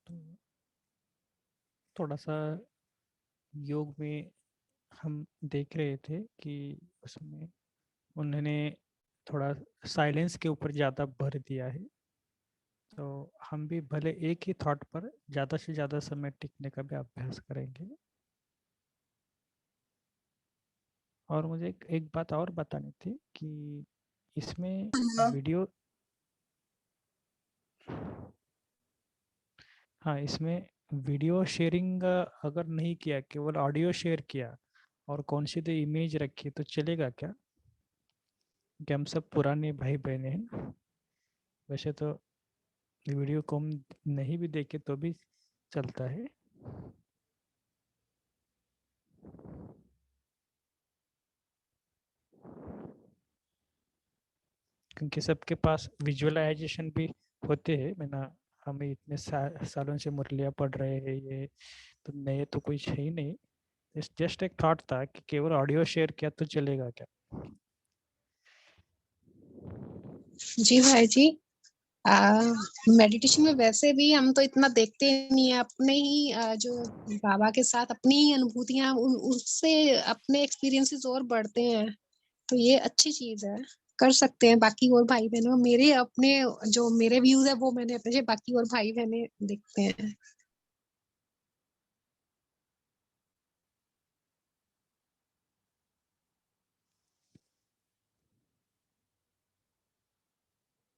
[SPEAKER 7] तो थोड़ा सा योग में हम देख रहे थे कि उसमें उन्होंने थोड़ा साइलेंस के ऊपर ज़्यादा भर दिया है। तो हम भी भले एक ही थॉट पर ज़्यादा से ज़्यादा समय टिकने का भी अभ्यास करेंगे। और मुझे एक बात और बतानी थी कि इसमें वीडियो, हाँ, इसमें वीडियो शेयरिंग अगर नहीं किया, केवल ऑडियो शेयर किया और कौन सी तो इमेज रखी तो चलेगा क्या? कि हम सब पुराने भाई बहने हैं, वैसे तो वीडियो को हम नहीं भी देखे तो भी चलता है। क्योंकि सबके पास विजुअलाइजेशन भी होते हैं। मैंने हमें इतने सालों से मुरलिया पढ़ रहे हैं, ये तो नए तो कुछ है ही नहीं। जस्ट एक थॉट था कि केवल ऑडियो शेयर किया तो चलेगा क्या?
[SPEAKER 3] जी भाई जी, मेडिटेशन में वैसे भी हम तो इतना देखते नहीं है, अपने ही जो बाबा के साथ अपनी ही अनुभूतियां उससे अपने एक्सपीरियंसेस और बढ़ते हैं। तो ये अच्छी चीज है, कर सकते हैं बाकी और भाई बहनों। मेरे अपने जो मेरे व्यूज है वो मैंने अपने बाकी और भाई बहने देखते हैं।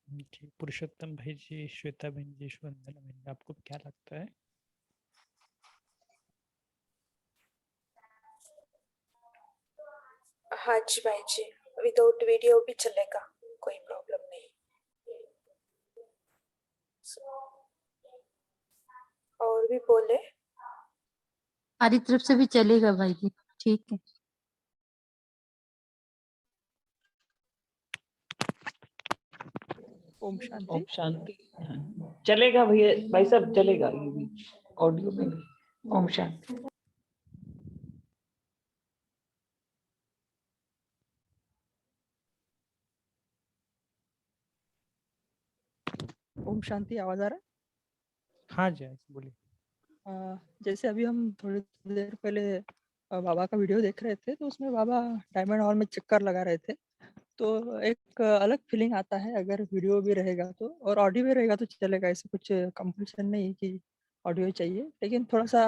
[SPEAKER 7] जी, पुरुषोत्तम भाई जी, श्वेता बहन जी, वंदना बहन जी, आपको क्या लगता है?
[SPEAKER 8] हाँ जी भाई जी, विदाउट वीडियो भी चलेगा, कोई प्रॉब्लम नहीं। और भी बोले?
[SPEAKER 9] हमारी तरफ से भी चलेगा भाई जी, ठीक है।
[SPEAKER 10] ओम शांति।
[SPEAKER 11] ओम शांति। हाँ, चलेगा भैया, भाई साहब चलेगा, ये भी ऑडियो में भी। ओम शांति।
[SPEAKER 10] ओम शांति, आवाज आ रहा है?
[SPEAKER 7] हाँ जी, बोलिए।
[SPEAKER 10] जैसे अभी हम थोड़ी देर पहले बाबा का वीडियो देख रहे थे, तो उसमें बाबा डायमंड हॉल में चक्कर लगा रहे थे। तो एक अलग फीलिंग आता है अगर वीडियो भी रहेगा तो, और ऑडियो भी रहेगा तो चलेगा। ऐसे कुछ कंपल्सन नहीं कि ऑडियो चाहिए, लेकिन थोड़ा सा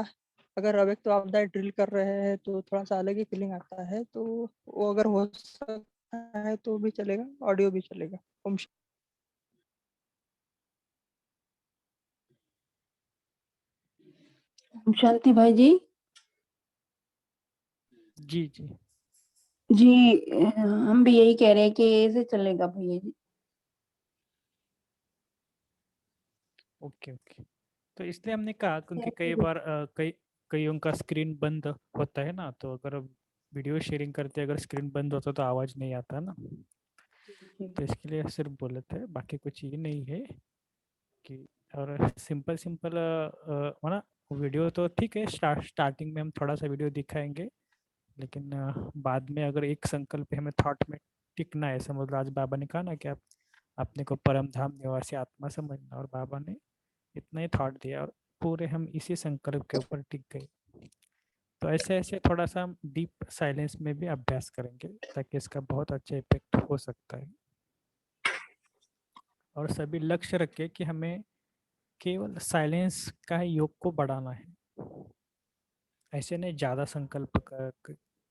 [SPEAKER 10] अगर अव्यक्त तो आपदा ड्रिल कर रहे हैं तो थोड़ा सा अलग ही फीलिंग आता है। तो वो अगर हो सकता है तो भी चलेगा, ऑडियो भी चलेगा। ओम
[SPEAKER 9] शांति भाई जी।
[SPEAKER 7] जी जी
[SPEAKER 9] जी, हम भी यही कह रहे हैं कि ऐसे चलेगा भैया जी।
[SPEAKER 7] Okay okay. तो इसलिए हमने कहा, क्योंकि कई बार कईयों का स्क्रीन बंद होता है ना, तो अगर वीडियो शेयरिंग करते अगर स्क्रीन बंद होता तो आवाज़ नहीं आता ना, तो इसके लिए सिर्फ बोले थे, बाकी कुछ ये नहीं है कि। और सिंपल सिंपल ना, वीडियो तो ठीक है, स्टार्टिंग में हम थोड़ा सा वीडियो दिखाएंगे, लेकिन बाद में अगर एक संकल्प पे हमें थॉट में टिकना है, समझ लो आज बाबा ने कहा ना कि आप अपने को परम धाम निवासी आत्मा समझना, और बाबा ने इतना ही थॉट दिया और पूरे हम इसी संकल्प के ऊपर टिक गए। तो ऐसे ऐसे थोड़ा सा हम डीप साइलेंस में भी अभ्यास करेंगे, ताकि इसका बहुत अच्छा इफेक्ट हो सकता है। और सभी लक्ष्य रखे कि हमें केवल साइलेंस का ही योग को बढ़ाना है, ऐसे नहीं ज़्यादा संकल्प का।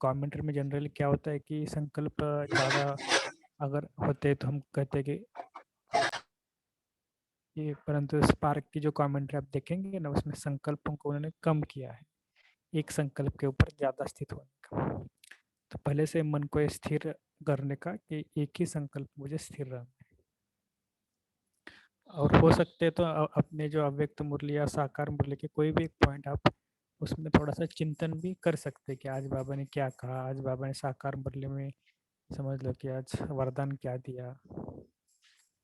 [SPEAKER 7] कमेंट्री में जनरली क्या होता है कि संकल्प ज़्यादा अगर होते तो हम कहते कि ये, परंतु स्पार्क की जो कमेंट्री आप देखेंगे ना, उसमें संकल्पों को उन्होंने कम किया है, एक संकल्प के ऊपर ज़्यादा स्थित होने का। तो पहले से मन को स्थिर करने का कि एक ही संकल्प मुझे स्थिर रहना है। और हो सकते तो अपने जो अव्यक्त मुरली या साकार मुरली के कोई भी एक पॉइंट आप उसमें थोड़ा सा चिंतन भी कर सकते कि आज बाबा ने क्या कहा, आज बाबा ने साकार मुरली में समझ लो कि आज वरदान क्या दिया।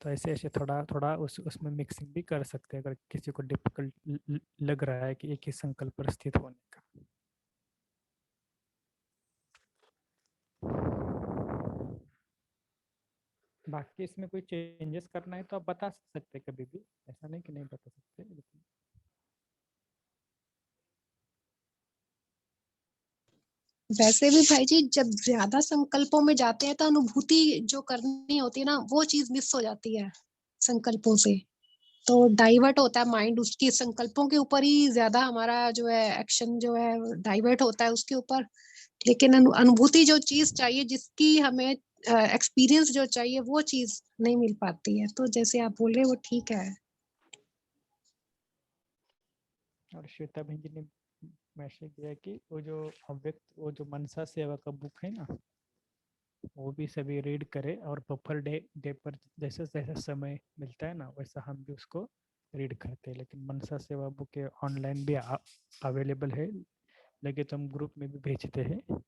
[SPEAKER 7] तो ऐसे ऐसे थोड़ा थोड़ा उसमें मिक्सिंग भी कर सकते हैं अगर किसी को डिफिकल्ट लग रहा है कि एक ही संकल्प पर स्थित होने का। बाकी इसमें कोई चेंजेस करना है तो आप बता सकते हैं कभी भी, ऐसा नहीं कि नहीं बता सकते, लेकिन
[SPEAKER 3] वैसे भी भाई जी जब ज्यादा संकल्पों में जाते हैं तो अनुभूति जो करनी होती है ना वो चीज मिस हो जाती है संकल्पों से, तो डाइवर्ट होता है माइंड उसकी संकल्पों के ऊपर ही ज्यादा हमारा जो है एक्शन जो है डाइवर्ट होता है उसके ऊपर। लेकिन अनुभूति जो चीज चाहिए जिसकी हमें एक्सपीरियंस जो चाहिए वो चीज नहीं मिल पाती है, तो जैसे आप बोल रहे हैं वो ठीक है।
[SPEAKER 7] और श्वेता बहन जी ने मैसेज दिया कि वो जो अव्यक्त वो जो मनसा सेवा का बुक है ना वो भी सभी रीड करें और बफर डे पर जैसे जैसे समय मिलता है ना वैसा हम भी उसको रीड करते हैं। लेकिन मनसा सेवा बुक ऑनलाइन भी अवेलेबल है, लेकिन तो हम ग्रुप में भी भेजते हैं।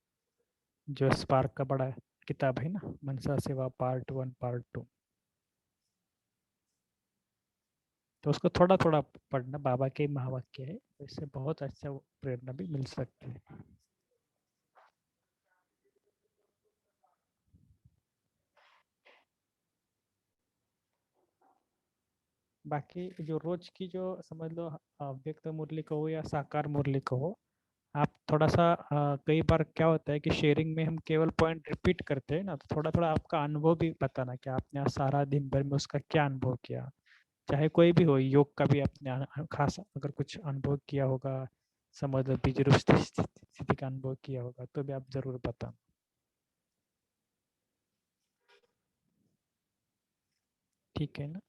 [SPEAKER 7] जो स्पार्क का बड़ा किताब है ना मनसा सेवा पार्ट 1 पार्ट 2, तो उसको थोड़ा थोड़ा पढ़ना, बाबा के महावाक्य है, इससे बहुत अच्छा प्रेरणा भी मिल सकती है। बाकी जो रोज की जो समझ लो व्यक्त मुरली कहो या साकार मुरली कहो, आप थोड़ा सा कई बार क्या होता है कि शेयरिंग में हम केवल पॉइंट रिपीट करते हैं ना, तो थोड़ा थोड़ा आपका अनुभव भी बताना कि आपने आज सारा दिन भर में उसका क्या अनुभव किया, चाहे कोई भी हो, योग का भी आपने खास अगर कुछ अनुभव किया होगा, समझ लो बीज रूप स्थिति का अनुभव किया होगा तो भी आप जरूर बताना। ठीक है ना?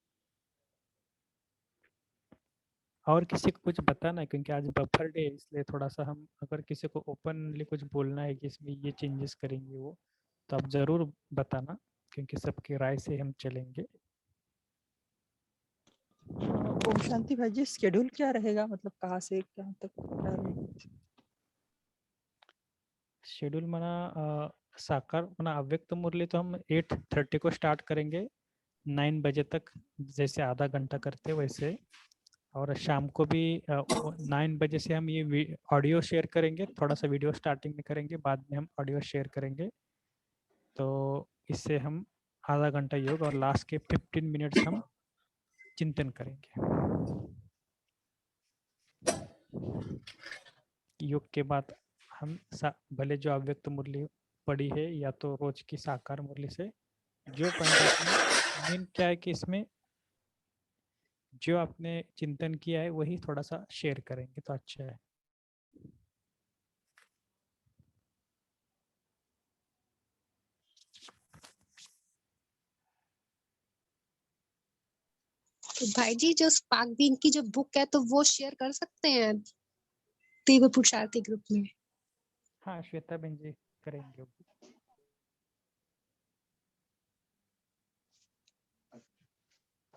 [SPEAKER 7] और किसी को कुछ बताना है क्योंकि आज बफर डे है, इसलिए थोड़ा सा हम अगर किसी को ओपनली कुछ बोलना है कि इसमें ये चेंजेस करेंगे वो, तो आप जरूर बताना क्योंकि सबकी राय से हम चलेंगे।
[SPEAKER 10] ओम शांति भाई जी, शेड्यूल क्या रहेगा, मतलब कहाँ से कहाँ तक क्या रहेगा?
[SPEAKER 7] शेड्यूल मना साकार मना अव्यक्त मुरली तो हम 8:30 को स्टार्ट करेंगे, 9 बजे तक, जैसे आधा घंटा करते वैसे। और शाम को भी 9 बजे से हम ये ऑडियो शेयर करेंगे, थोड़ा सा वीडियो स्टार्टिंग में करेंगे, बाद में हम ऑडियो शेयर करेंगे। तो इससे हम आधा घंटा योग और लास्ट के 15 मिनट्स हम चिंतन करेंगे। योग के बाद हम भले जो अव्यक्त मुरली पड़ी है या तो रोज की साकार मुरली से जो पॉइंट आपने मेन क्या है कि इसमें जो आपने चिंतन किया है वही थोड़ा सा शेयर करेंगे तो अच्छा है।
[SPEAKER 3] तो भाई जी जो स्पार्क बीन की जो बुक है तो वो शेयर कर सकते हैं तीव्र पुरुषार्थी ग्रुप में?
[SPEAKER 7] हाँ श्वेता बहन जी करेंगे।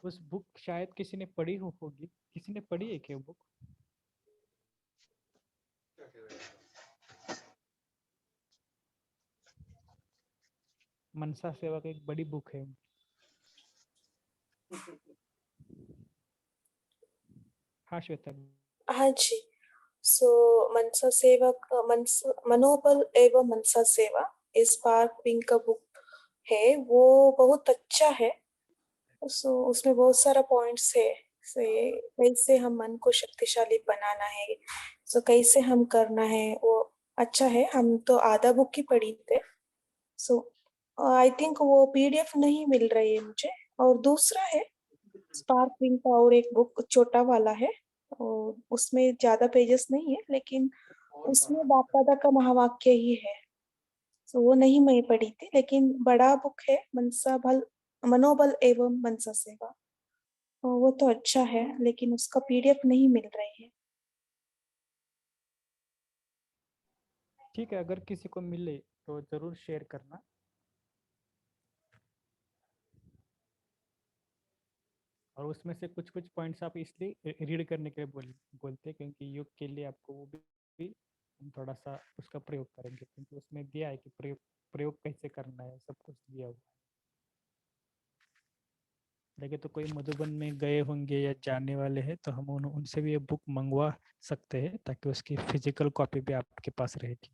[SPEAKER 7] उस बुक शायद किसी ने पढ़ी होगी, किसी ने पढ़ी है क्या बुक? मनसा सेवा की एक बड़ी बुक है। हाँ श्वेता।
[SPEAKER 8] हाँ जी। सो मनसा सेवक मनोबल एवं मनसा सेवा इस पार्क पिंक का बुक है, वो बहुत अच्छा है। सो उसमें बहुत सारा पॉइंट्स है से कैसे हम मन को शक्तिशाली बनाना है, सो कैसे हम करना है, वो अच्छा है। हम तो आधा बुक ही पढ़ी थे, सो आई थिंक वो पीडीएफ नहीं मिल रही है मुझे। और दूसरा है स्पार्कलिंग का और एक बुक छोटा वाला है, और उसमें ज्यादा पेजेस नहीं है लेकिन उसमें बाप दादा का महावाक्य ही है। सो वो नहीं मैं पढ़ी थी, लेकिन बड़ा बुक है मनोबल एवं मनसा सेवा, वो तो अच्छा है लेकिन उसका पीडीएफ नहीं मिल रही है।
[SPEAKER 7] ठीक है, अगर किसी को मिले तो जरूर शेयर करना। और उसमें से कुछ कुछ पॉइंट्स आप इसलिए रीड करने के लिए बोलते हैं क्योंकि योग के लिए आपको वो भी हम थोड़ा सा उसका प्रयोग करेंगे, क्योंकि उसमें दिया है कि प्रयोग कैसे करना है, सब कुछ दिया हुआ है। लगे तो कोई मधुबन में गए होंगे या जाने वाले हैं तो हम उनसे भी ये बुक मंगवा सकते हैं ताकि उसकी फिजिकल कॉपी भी आपके पास रहेगी।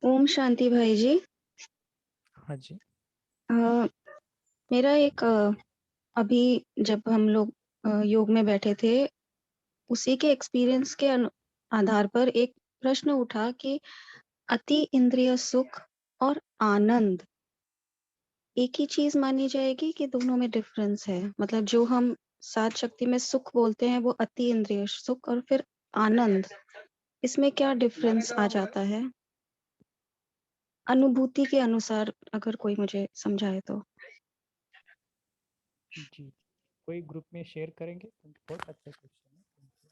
[SPEAKER 9] ओम शांति भाई जी।
[SPEAKER 7] हाँ जी।
[SPEAKER 9] मेरा एक अभी जब हम लोग योग में बैठे थे उसी के एक्सपीरियंस के आधार पर एक प्रश्न उठा कि अति इंद्रिय सुख और आनंद एक ही चीज मानी जाएगी कि दोनों में डिफरेंस है? मतलब जो हम सात शक्ति में सुख बोलते हैं वो अति इंद्रिय सुख, और फिर आनंद, इसमें क्या डिफरेंस आ जाता है अनुभूति के अनुसार, अगर कोई मुझे समझाए तो।
[SPEAKER 7] जी, कोई ग्रुप में शेयर करेंगे? बहुत अच्छा क्वेश्चन है,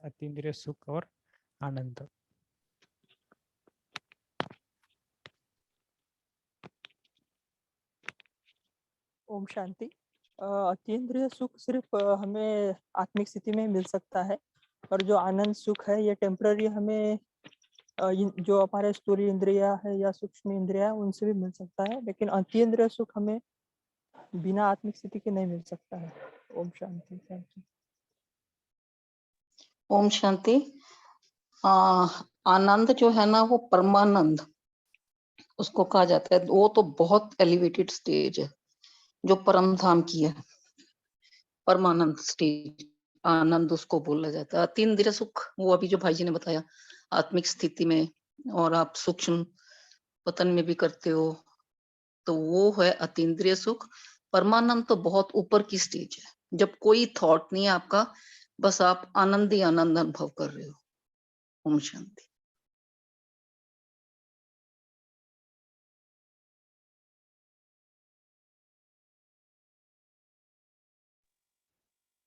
[SPEAKER 7] अतीन्द्रिय सुख और आनंद।
[SPEAKER 10] ओम शांति। अतीन्द्रिय सुख सिर्फ हमें आत्मिक स्थिति में मिल सकता है, और जो आनंद सुख है ये टेम्पररी हमें जो हमारे स्थूल इंद्रिया है या सूक्ष्म इंद्रिया है उनसे भी मिल सकता है, लेकिन अतीन्द्रिय सुख हमें बिना आत्मिक स्थिति के नहीं मिल सकता है। ओम शांति। Thank you.
[SPEAKER 12] ओम शांति। आनंद जो है ना वो परमानंद उसको कहा जाता है, वो तो बहुत एलिवेटेड स्टेज है जो परम धाम की है। परमानंद स्टेज आनंद उसको बोला जाता है। अतीन्द्रिय सुख वो अभी जो भाई जी ने बताया आत्मिक स्थिति में, और आप सूक्ष्म पतन में भी करते हो, तो वो है अतीन्द्रिय सुख। परमानंद तो बहुत ऊपर की स्टेज है जब कोई थॉट नहीं है आपका, बस आप आनंद ही आनंद अनुभव कर रहे हो। ओम शांति।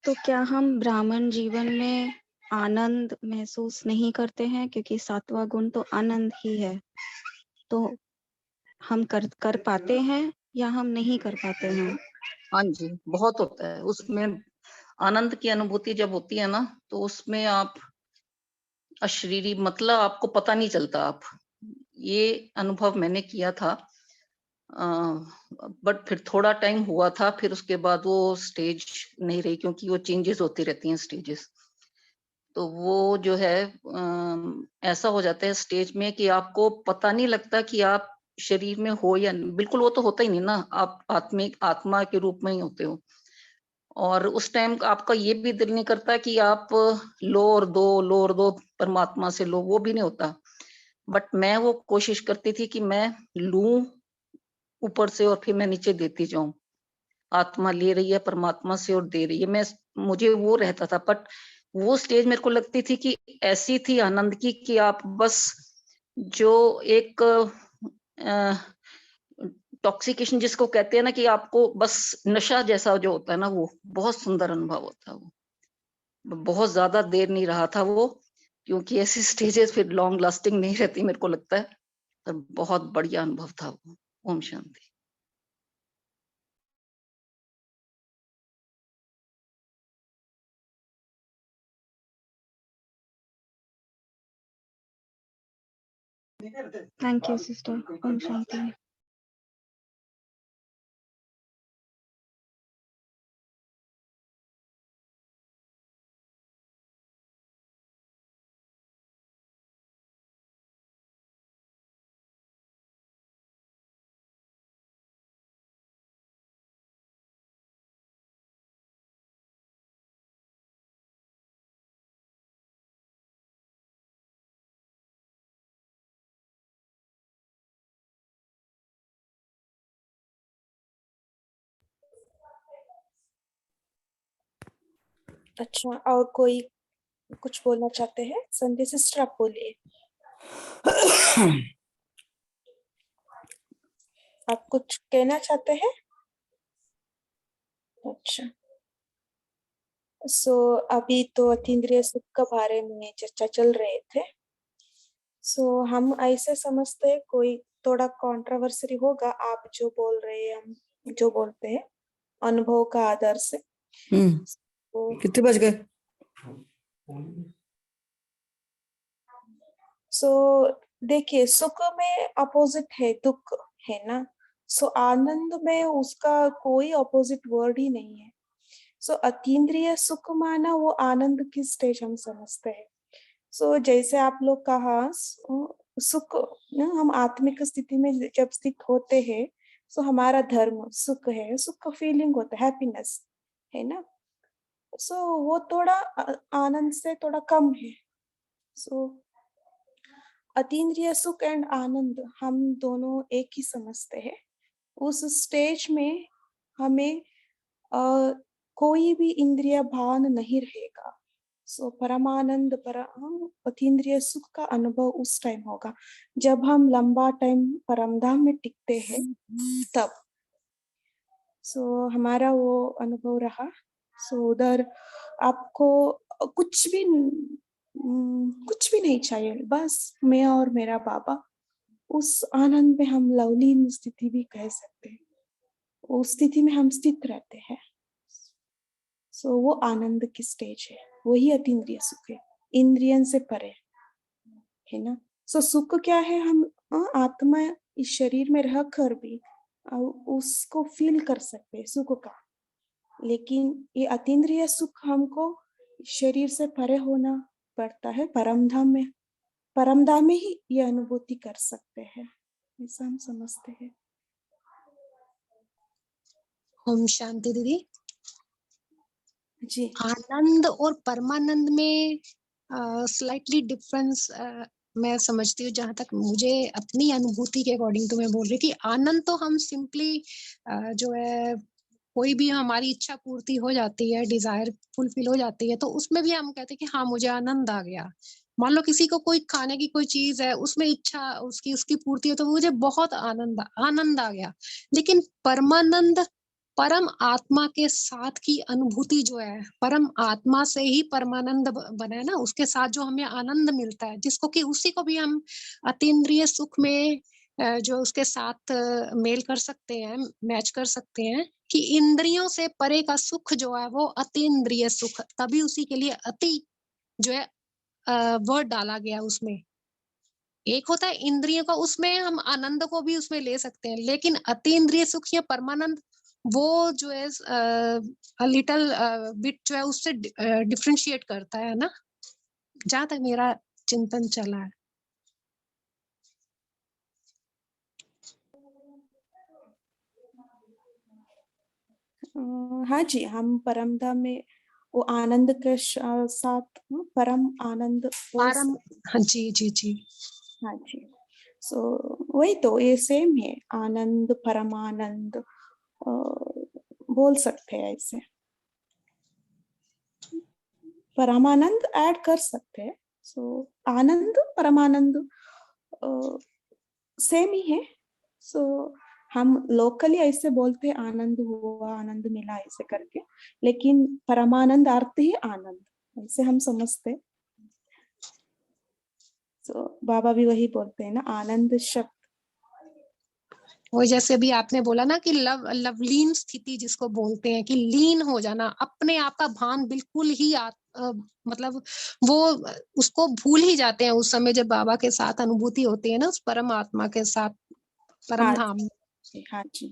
[SPEAKER 9] तो क्या हम ब्राह्मण जीवन में आनंद महसूस नहीं करते हैं, क्योंकि सातवां गुण तो आनंद ही है, तो हम कर पाते हैं या हम नहीं कर पाते हैं?
[SPEAKER 12] हाँ जी, बहुत होता है उसमें आनंद की अनुभूति जब होती है ना, तो उसमें आप अशरीरी मतलब आपको पता नहीं चलता। आप ये अनुभव मैंने किया था, बट फिर थोड़ा टाइम हुआ था, फिर उसके बाद वो स्टेज नहीं रही, क्योंकि वो चेंजेस होती रहती हैं स्टेजेस। तो वो जो है ऐसा हो जाता है स्टेज में कि आपको पता नहीं लगता कि आप शरीर में हो या नहीं। बिल्कुल वो तो होता ही नहीं ना, आप आत्मा के रूप में ही होते हो। और उस टाइम आपका ये भी दिल नहीं करता कि आप लो और दो परमात्मा से लो, वो भी नहीं होता। बट मैं वो कोशिश करती थी कि मैं लूं ऊपर से और फिर मैं नीचे देती जाऊं। आत्मा ले रही है परमात्मा से और दे रही है, मुझे वो रहता था। बट वो स्टेज मेरे को लगती थी कि ऐसी थी आनंद की कि आप बस जो एक टॉक्सिकेशन जिसको कहते हैं ना, कि आपको बस नशा जैसा जो होता है ना, वो बहुत सुंदर अनुभव होता है। वो बहुत ज्यादा देर नहीं रहा था वो, क्योंकि ऐसी स्टेजेस फिर लॉन्ग लास्टिंग नहीं रहती मेरे को लगता है। पर बहुत बढ़िया अनुभव था वो। ओम शांति।
[SPEAKER 9] Thank you sister. ओम शांति।
[SPEAKER 8] अच्छा, और कोई कुछ बोलना चाहते हैं? संध्या सिस्टर आप बोलिए। आप कुछ कहना चाहते हैं? अच्छा, अभी तो अतीन्द्रिय सुख के बारे में चर्चा चल रहे थे। हम ऐसे समझते हैं कोई थोड़ा कंट्रोवर्सी होगा, आप जो बोल रहे हैं हम जो बोलते हैं अनुभव का आधार से।
[SPEAKER 13] कितने बज गए?
[SPEAKER 8] सो देखिए, सुख में अपोजिट है दुख, है ना। सो आनंद में उसका कोई अपोजिट वर्ड ही नहीं है। सो अतीन्द्रिय सुख माना वो आनंद की स्टेज हम समझते हैं। सो जैसे आप लोग कहा, सुख ना, हम आत्मिक स्थिति में जब स्थित होते हैं, सो हमारा धर्म सुख है, सुख का फीलिंग होता है, हैप्पीनेस, है ना। सो वो थोड़ा आनंद से थोड़ा कम है। सो अतीन्द्रिय सुख एंड आनंद हम दोनों एक ही समझते हैं। उस स्टेज में हमें कोई भी इंद्रिय भान नहीं रहेगा। सो परमानंद अतीन्द्रिय सुख का अनुभव उस टाइम होगा जब हम लंबा टाइम परमधाम में टिकते हैं, तब। सो हमारा वो अनुभव रहा। सो उधर आपको कुछ भी नहीं चाहिए, बस मैं और मेरा बाबा। उस आनंद में हम लवलीन स्थिति भी कह सकते हैं, उस स्थिति में हम स्थित रहते हैं। सो वो आनंद की स्टेज है, वही अतीन्द्रिय सुख है, इंद्रियन से परे, है ना। सो सुख क्या है, हम आत्मा इस शरीर में रह कर भी उसको फील कर सकते हैं सुख का। लेकिन ये अतीन्द्रिय सुख हमको शरीर से परे होना पड़ता है, परमधाम में ही ये अनुभूति कर सकते हैं, ऐसा हम समझते हैं।
[SPEAKER 3] ओम शांति दीदी।
[SPEAKER 8] जी।
[SPEAKER 3] आनंद और परमानंद में स्लाइटली डिफरेंस मैं समझती हूँ, जहां तक मुझे अपनी अनुभूति के अकॉर्डिंग तो मैं बोल रही कि आनंद तो हम सिंपली जो है कोई भी हमारी इच्छा पूर्ति हो जाती है, डिजायर फुलफिल हो जाती है, तो उसमें भी हम कहते हैं कि हाँ मुझे आनंद आ गया। मान लो किसी को कोई खाने की कोई चीज है, उसमें इच्छा उसकी पूर्ति हो तो मुझे बहुत आनंद आ गया। लेकिन परमानंद परम आत्मा के साथ की अनुभूति जो है, परम आत्मा से ही परमानंद बना है ना, उसके साथ जो हमें आनंद मिलता है, जिसको कि उसी को भी हम अतीन्द्रिय सुख में जो उसके साथ मेल कर सकते हैं, मैच कर सकते हैं कि इंद्रियों से परे का सुख जो है वो अतीन्द्रिय सुख, तभी उसी के लिए अति जो है वर्ड डाला गया उसमें। एक होता है इंद्रियों का, उसमें हम आनंद को भी उसमें ले सकते हैं, लेकिन अतीन्द्रिय सुख या परमानंद वो जो है लिटिल बिट जो है उससे डिफरेंशिएट करता है ना, जहां तक मेरा चिंतन चला है।
[SPEAKER 8] हाँ जी, हम परमधाम में वो आनंद के साथ परम आनंद
[SPEAKER 3] परम, हाँ जी जी जी,
[SPEAKER 8] हाँ जी। सो वही तो, ये सेम है, आनंद परमानंद बोल सकते हैं ऐसे, परमानंद ऐड कर सकते हैं। सो आनंद परमानंद सेम ही है। सो हम लोकली ऐसे बोलते हैं आनंद हुआ, आनंद मिला ऐसे करके, लेकिन परमानंद अर्थ ही आनंद, ऐसे हम समझते। सो बाबा भी वही बोलते हैं ना, आनंद शब्द।
[SPEAKER 3] वो जैसे अभी आपने बोला ना कि लवलीन स्थिति जिसको बोलते हैं, कि लीन हो जाना, अपने आप का भान बिल्कुल ही मतलब वो उसको भूल ही जाते हैं उस समय जब बाबा के साथ अनुभूति होती है ना, उस परम आत्मा के साथ परम धाम।
[SPEAKER 8] हाँ जी।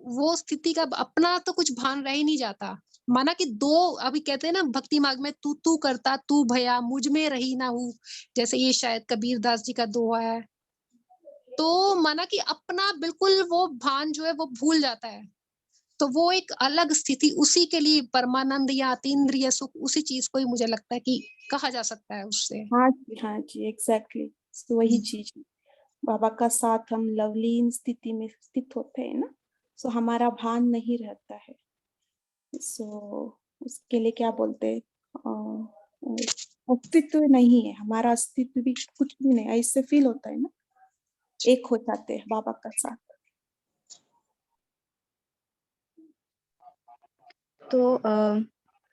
[SPEAKER 3] वो स्थिति का अपना तो कुछ भान रह ही नहीं जाता। माना कि दो, अभी कहते हैं ना भक्ति मार्ग में, तू तू करता तू भया मुझ में रही ना हूँ, जैसे ये शायद कबीर दास जी का दोहा है। तो माना कि अपना बिल्कुल वो भान जो है वो भूल जाता है, तो वो एक अलग स्थिति, उसी के लिए परमानंद या अतीन्द्रिय सुख, उसी चीज को ही मुझे लगता है कि कहा जा सकता है उससे।
[SPEAKER 8] हाँ जी एग्जैक्टली, तो वही चीज, बाबा का साथ हम लवलीन स्थिति में स्थित होते हैं ना, सो हमारा भान नहीं रहता है। सो उसके लिए क्या बोलते हैं, अस्तित्व नहीं है, हमारा अस्तित्व भी कुछ भी नहीं, ऐसे फील होता है ना, एक हो जाते हैं बाबा का साथ।
[SPEAKER 9] तो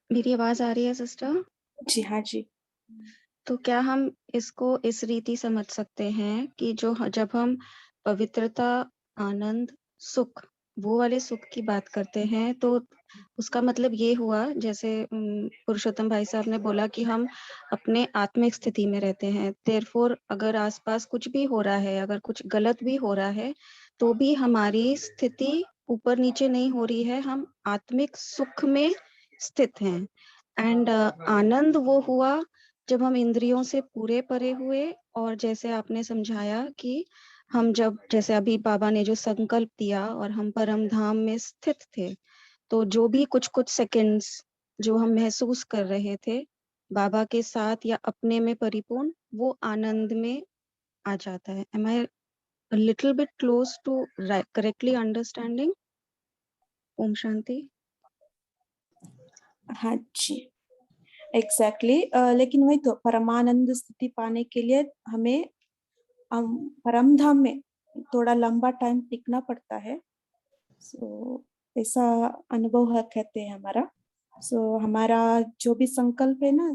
[SPEAKER 9] मेरी आवाज आ रही है सिस्टर?
[SPEAKER 8] जी हाँ जी।
[SPEAKER 9] तो क्या हम इसको इस रीति समझ सकते हैं कि जो जब हम पवित्रता, आनंद, सुख, वो वाले सुख की बात करते हैं, तो उसका मतलब ये हुआ, जैसे पुरुषोत्तम भाई साहब ने बोला कि हम अपने आत्मिक स्थिति में रहते हैं, देयरफॉर अगर आसपास कुछ भी हो रहा है, अगर कुछ गलत भी हो रहा है, तो भी हमारी स्थिति ऊपर नीचे नहीं हो रही है, हम आत्मिक सुख में स्थित हैं। एंड आनंद वो हुआ जब हम इंद्रियों से पूरे परे हुए, और जैसे आपने समझाया कि हम जब, जैसे अभी बाबा ने जो संकल्प दिया और हम परम धाम में स्थित थे, तो जो भी कुछ कुछ सेकंड्स जो हम महसूस कर रहे थे बाबा के साथ या अपने में परिपूर्ण, वो आनंद में आ जाता है। Am I a little bit close to correctly understanding? Om Shanti.
[SPEAKER 8] हाँ जी, एग्जैक्टली लेकिन वही तो परमानंद स्थिति पाने के लिए हमें परम धाम में थोड़ा लंबा टाइम टिकना पड़ता है। सो ऐसा अनुभव है, कहते हैं हमारा। सो हमारा जो भी संकल्प है ना,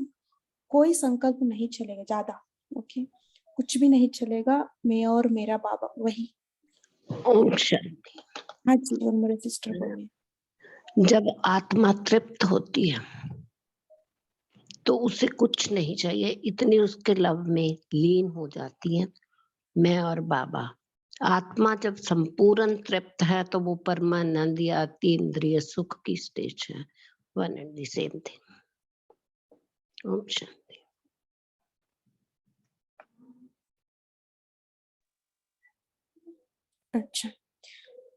[SPEAKER 8] कोई संकल्प नहीं चलेगा ज्यादा, ओके, कुछ भी नहीं चलेगा, मैं और मेरा बाबा वही।
[SPEAKER 13] ओम शांति।
[SPEAKER 8] हाँ जी, और मेरे सिस्टर बोलिए।
[SPEAKER 13] जब आत्मा तृप्त होती है तो उसे कुछ नहीं चाहिए, इतनी उसके लव में लीन हो जाती है मैं और बाबा। आत्मा जब संपूर्ण तृप्त है तो वो परमानंद या अतीन्द्रिय सुख की स्टेज है। One and the same thing. ओम शांति।
[SPEAKER 8] अच्छा,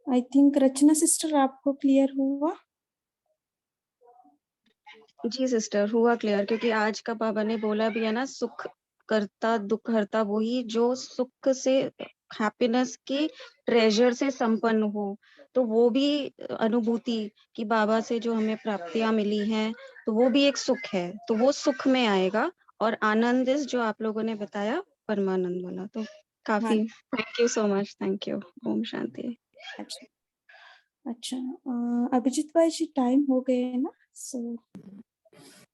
[SPEAKER 8] आई थिंक रचना सिस्टर आपको क्लियर हुआ?
[SPEAKER 9] जी सिस्टर, हुआ क्लियर, क्योंकि आज का बाबा ने बोला भी है ना, सुख करता दुख हरता वही जो सुख से, हैप्पीनेस की ट्रेजर से संपन्न हो। तो वो भी अनुभूति कि बाबा से जो हमें प्राप्तियां मिली हैं, तो वो भी एक सुख है, तो वो सुख में आएगा। और आनंद इस जो आप लोगों ने बताया परमानंद वाला, तो काफी thank you so much, thank you. ओम शांति।
[SPEAKER 8] अच्छा, अच्छा, अभिजीत भाई जी टाइम हो गए है ना, सो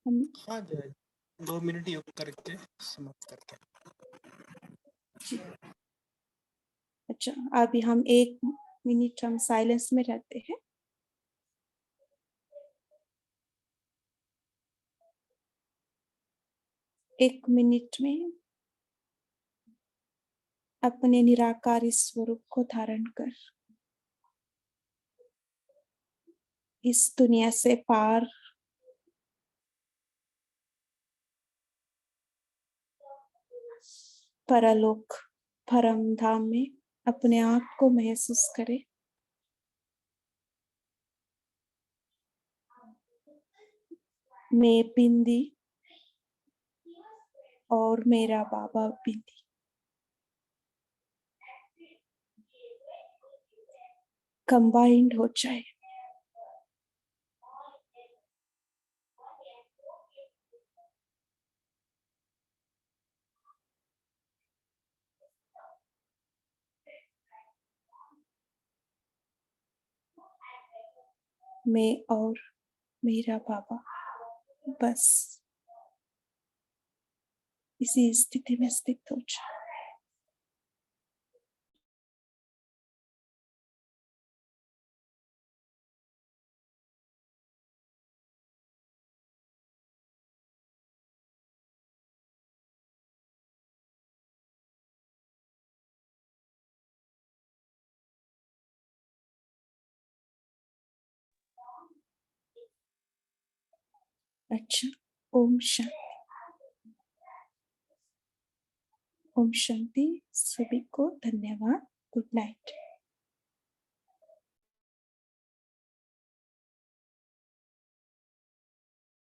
[SPEAKER 8] हम
[SPEAKER 7] हाँ जय, 2 मिनट योग करके समाप्त करते हैं।
[SPEAKER 8] अच्छा, अभी हम 1 मिनट हम साइलेंस में रहते हैं। एक मिनट में अपने निराकारी स्वरूप को धारण कर इस दुनिया से पार परलोक परम धाम में अपने आप को महसूस करे। मैं बिंदी और मेरा बाबा बिंदी कंबाइंड हो जाए। मैं और मेरा बाबा बस इसी स्थिति में स्थित हो जाए। अच्छा, ओम शांति। ओम शांति। सभी को धन्यवाद।